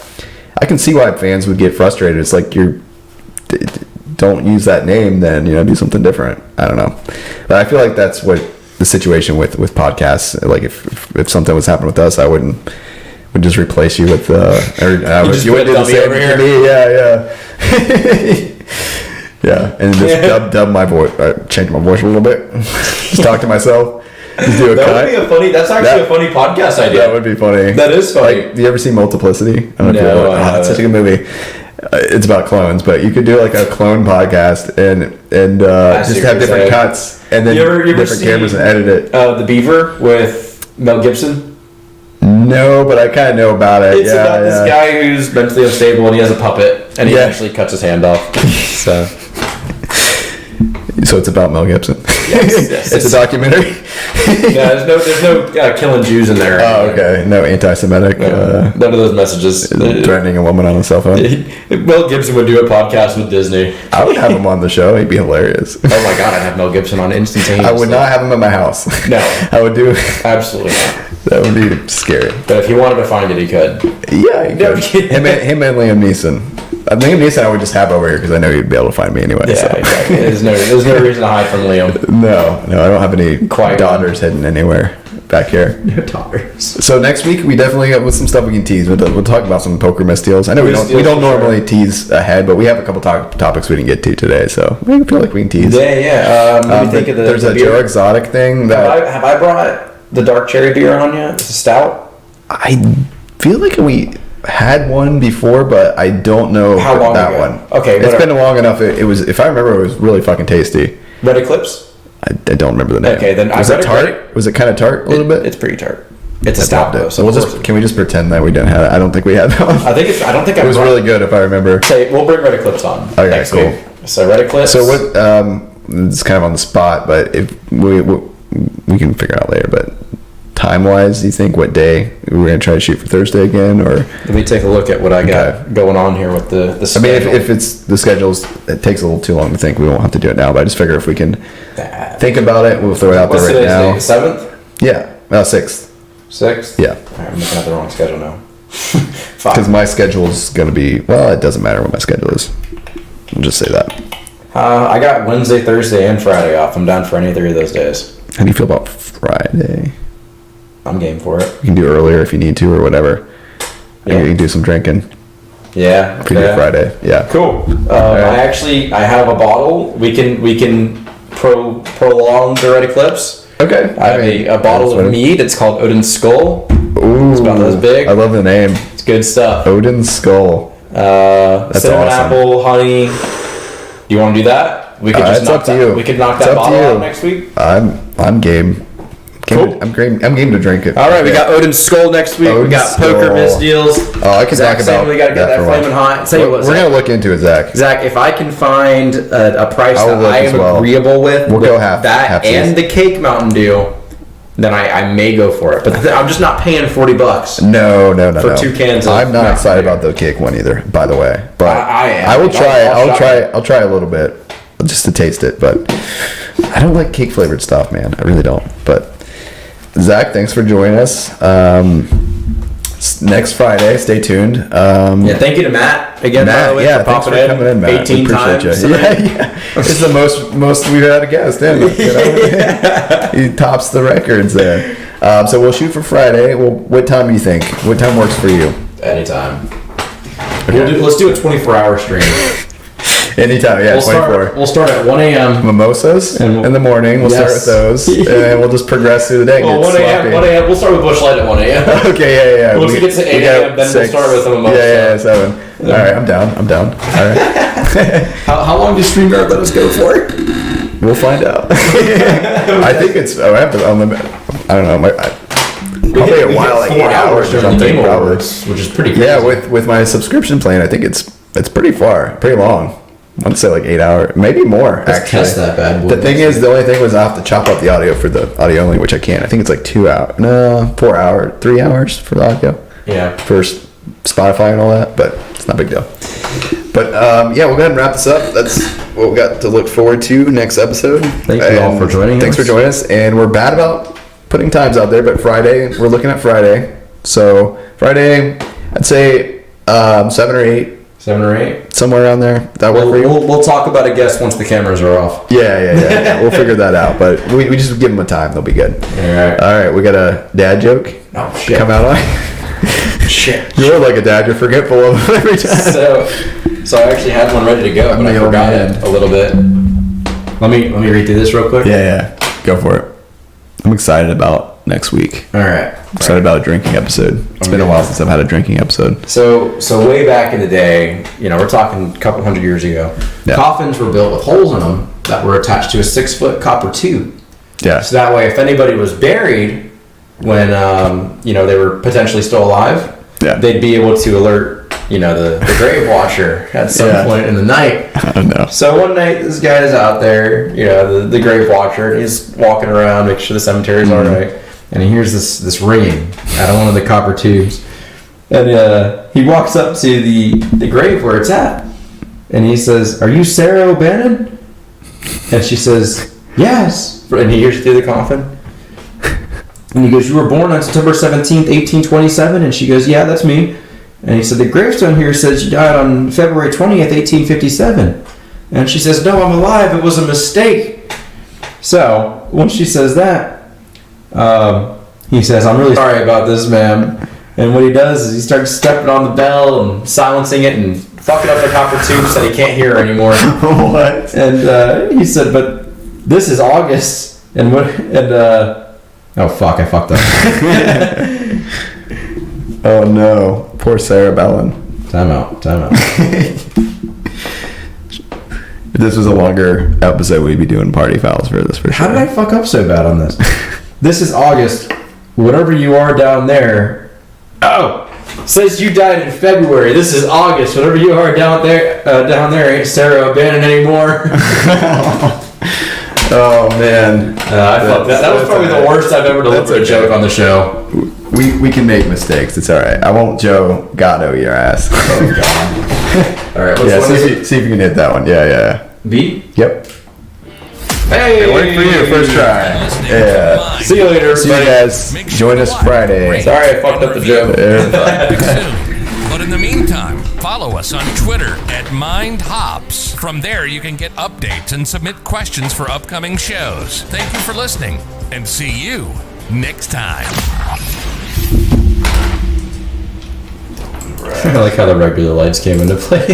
I can see why fans would get frustrated. It's like, don't use that name, then do something different. I don't know, but I feel like that's what the situation with podcasts. Like if something was happening with us, I would just replace you with you would do the same to me. Yeah, and just dub my voice, change my voice a little bit, just talk to myself. Just do a cut. That's actually a funny podcast idea. That would be funny. That is funny. Like, do you ever see Multiplicity? I don't know. It's such a good movie. It's about clones, but you could do like a clone podcast and just have different cuts and then you ever different cameras and edit it. The Beaver with Mel Gibson. No, but I kind of know about it. It's about this guy who's mentally unstable and he has a puppet and he actually cuts his hand off. So it's about Mel Gibson. Yes. It's a documentary. Yeah, there's no killing Jews in there. Oh, okay. No anti-Semitic. None of those messages. Threatening a woman on a cell phone. Mel Gibson would do a podcast with Disney. I would have him on the show. He'd be hilarious. Oh my god, I'd have Mel Gibson on instantaneously. I would not have him at my house. No. I would do. Absolutely not. That would be scary. But if he wanted to find it, he could. Yeah, he could. Him and Liam Neeson. Liam Neeson I would just have over here because I know he'd be able to find me anyway. Yeah, so. exactly. There's no reason to hide from Liam. No, I don't have any Quiet daughters hidden anywhere back here. No daughters. So next week we definitely got with some stuff we can tease. We'll talk about some poker misdeals. I know we don't normally tease ahead, but we have a couple topics we didn't get to today, so I feel like we can tease. Yeah. Let me think of there's a beer. Joe Exotic thing that Have I brought the dark cherry beer on yet? It's a stout. I feel like we had one before, but I don't know how long that ago? one. Okay, it's been long enough. It was, if I remember, it was really fucking tasty. Red Eclipse. I don't remember the name. Okay, then was it tart? Was it kind of tart a little bit? It's pretty tart. It's a stout though. So can we just pretend that we didn't have it? I don't think we had that one. I don't think it was really good if I remember. Say we'll bring Red Eclipse on. Okay, next cool. week. So Red Eclipse. So what? It's kind of on the spot, but if we can figure it out later. But time-wise, do you think what day we're gonna try to shoot for Thursday again, or? Let me take a look at what I got going on here with the schedule. I mean, if it's the schedules, it takes a little too long to think. We won't have to do it now, but I just figure if we can think about it, we'll throw it out there right now. 7th? Yeah, 6th. 6th? Yeah. All right, I'm looking at the wrong schedule now. Because my schedule's gonna be, well, it doesn't matter what my schedule is. I'll just say that. I got Wednesday, Thursday, and Friday off. I'm down for any 3 of those days. How do you feel about Friday? I'm game for it. You can do earlier if you need to or whatever. Yeah. You can do some drinking. Yeah. If you do Friday. Yeah. Cool. Right. I have a bottle. We can prolong the Red Eclipse. Okay. I have a bottle of mead. It's called Odin's Skull. Ooh. It's about this big. I love the name. It's good stuff. Odin's Skull. That's cinnamon, awesome. Apple, honey. Do you want to do that? We could just knock that. We could knock that bottle out next week. I'm game. Cool. I'm game to drink it. All right, we got Odin's Skull next week. We got Poker Misdeals. Oh, I can talk about. We got to get that flaming hot. We're gonna look into it, Zach. Zach, if I can find a price that I am agreeable with, we'll go half that half and the Cake Mountain Dew, then I may go for it. But I'm just not paying $40. No. For 2 cans of I'm not Mountain excited Dew. about the cake one either, by the way. But I am. I will try. I'll I'll try a little bit just to taste it. But I don't like cake flavored stuff, man. I really don't. But Zach, thanks for joining us. Next Friday, stay tuned. Yeah, thank you to Matt again. By the way, for thanks popping for coming in, Matt. 18 we appreciate times. you. Yeah. It's the most we've had a guest in. You know? He tops the records there. So we'll shoot for Friday. Well, what time do you think? What time works for you? Anytime. Okay. Let's do a 24-hour stream. Anytime, yeah. 24. We'll start at 1 a.m. Mimosas in the morning. We'll start with those, and we'll just progress through the day. Well, 1 a.m. 1 a.m. We'll start with Busch Light at 1 a.m. Okay, yeah. Once we get to 8 a.m., then we'll start with the mimosa. Yeah, 7. All right, I'm down. All right. How long does StreamYard let us go for? We'll find out. I think it's. I have to unlimited. I don't know. Probably a while, like 8 hours or during the something. Game Probably. Awards, which is pretty crazy. Yeah, with my subscription plan, I think it's pretty long. I want to say like 8 hours, maybe more. Let's actually, test that bad boy. The thing is, the only thing was I have to chop out the audio for the audio only, which I can't. I think it's like 2 hours, no, 4 hours, 3 hours for the audio. Yeah. For Spotify and all that, but it's not a big deal. But yeah, we'll go ahead and wrap this up. That's what we got to look forward to next episode. Thank you all for joining us. Thanks for joining us. And we're bad about putting times out there, but Friday, we're looking at Friday. So Friday, I'd say 7 or 8. 7 or 8. Somewhere around there. That work for you? We'll talk about a guest once the cameras are off. Yeah. We'll figure that out. But we just give them a time. They'll be good. All right. We got a dad joke. Oh, shit. Come out on. Shit. You're like a dad. You're forgetful of them every time. So I actually had one ready to go, but I forgot it a little bit. Let me read through this real quick. Yeah. Go for it. I'm excited about next week. All right. Excited about a drinking episode. It's been a while since I've had a drinking episode. So way back in the day, we're talking a couple hundred years ago, coffins were built with holes in them that were attached to a 6-foot copper tube. Yeah. So that way, if anybody was buried when they were potentially still alive, they'd be able to alert the grave watcher at some point in the night. I don't know. So one night, this guy is out there, the grave watcher, and he's walking around, making sure the cemetery's all right. And he hears this ringing out of one of the copper tubes. And he walks up to the grave where it's at. And he says, "Are you Sarah O'Bannon?" And she says, "Yes." And he hears it through the coffin. And he goes, "You were born on September 17th, 1827? And she goes, "Yeah, that's me." And he said, "The gravestone here says you died on February 20th, 1857. And she says, "No, I'm alive. It was a mistake." So once she says that, he says, "I'm really sorry about this, ma'am." And what he does is he starts stepping on the bell and silencing it and fucking up the copper tube so that he can't hear her anymore. What? And he said, "But this is August." And oh fuck, I fucked up. Oh no. Poor Sarah Bellin. Time out. If this was a longer episode, we'd be doing party fouls for this for sure. How did I fuck up so bad on this? This is August. Whatever you are down there. Oh! Says you died in February. This is August. Whatever you are down there ain't Sarah O'Bannon anymore. Oh man. I fucked that. That was probably the worst I've ever delivered a joke on the show. We can make mistakes. It's alright. I won't Joe Gatto your ass. Oh god. Alright, see if you can hit that one. Yeah. B? Yep. Hey! It worked for you first try. Yeah. See you later, See you guys. Join us Friday. Sorry I fucked up the joke. But in the meantime, follow us on Twitter at MindHops. From there, you can get updates and submit questions for upcoming shows. Thank you for listening, and see you next time. I like how the regular lights came into play.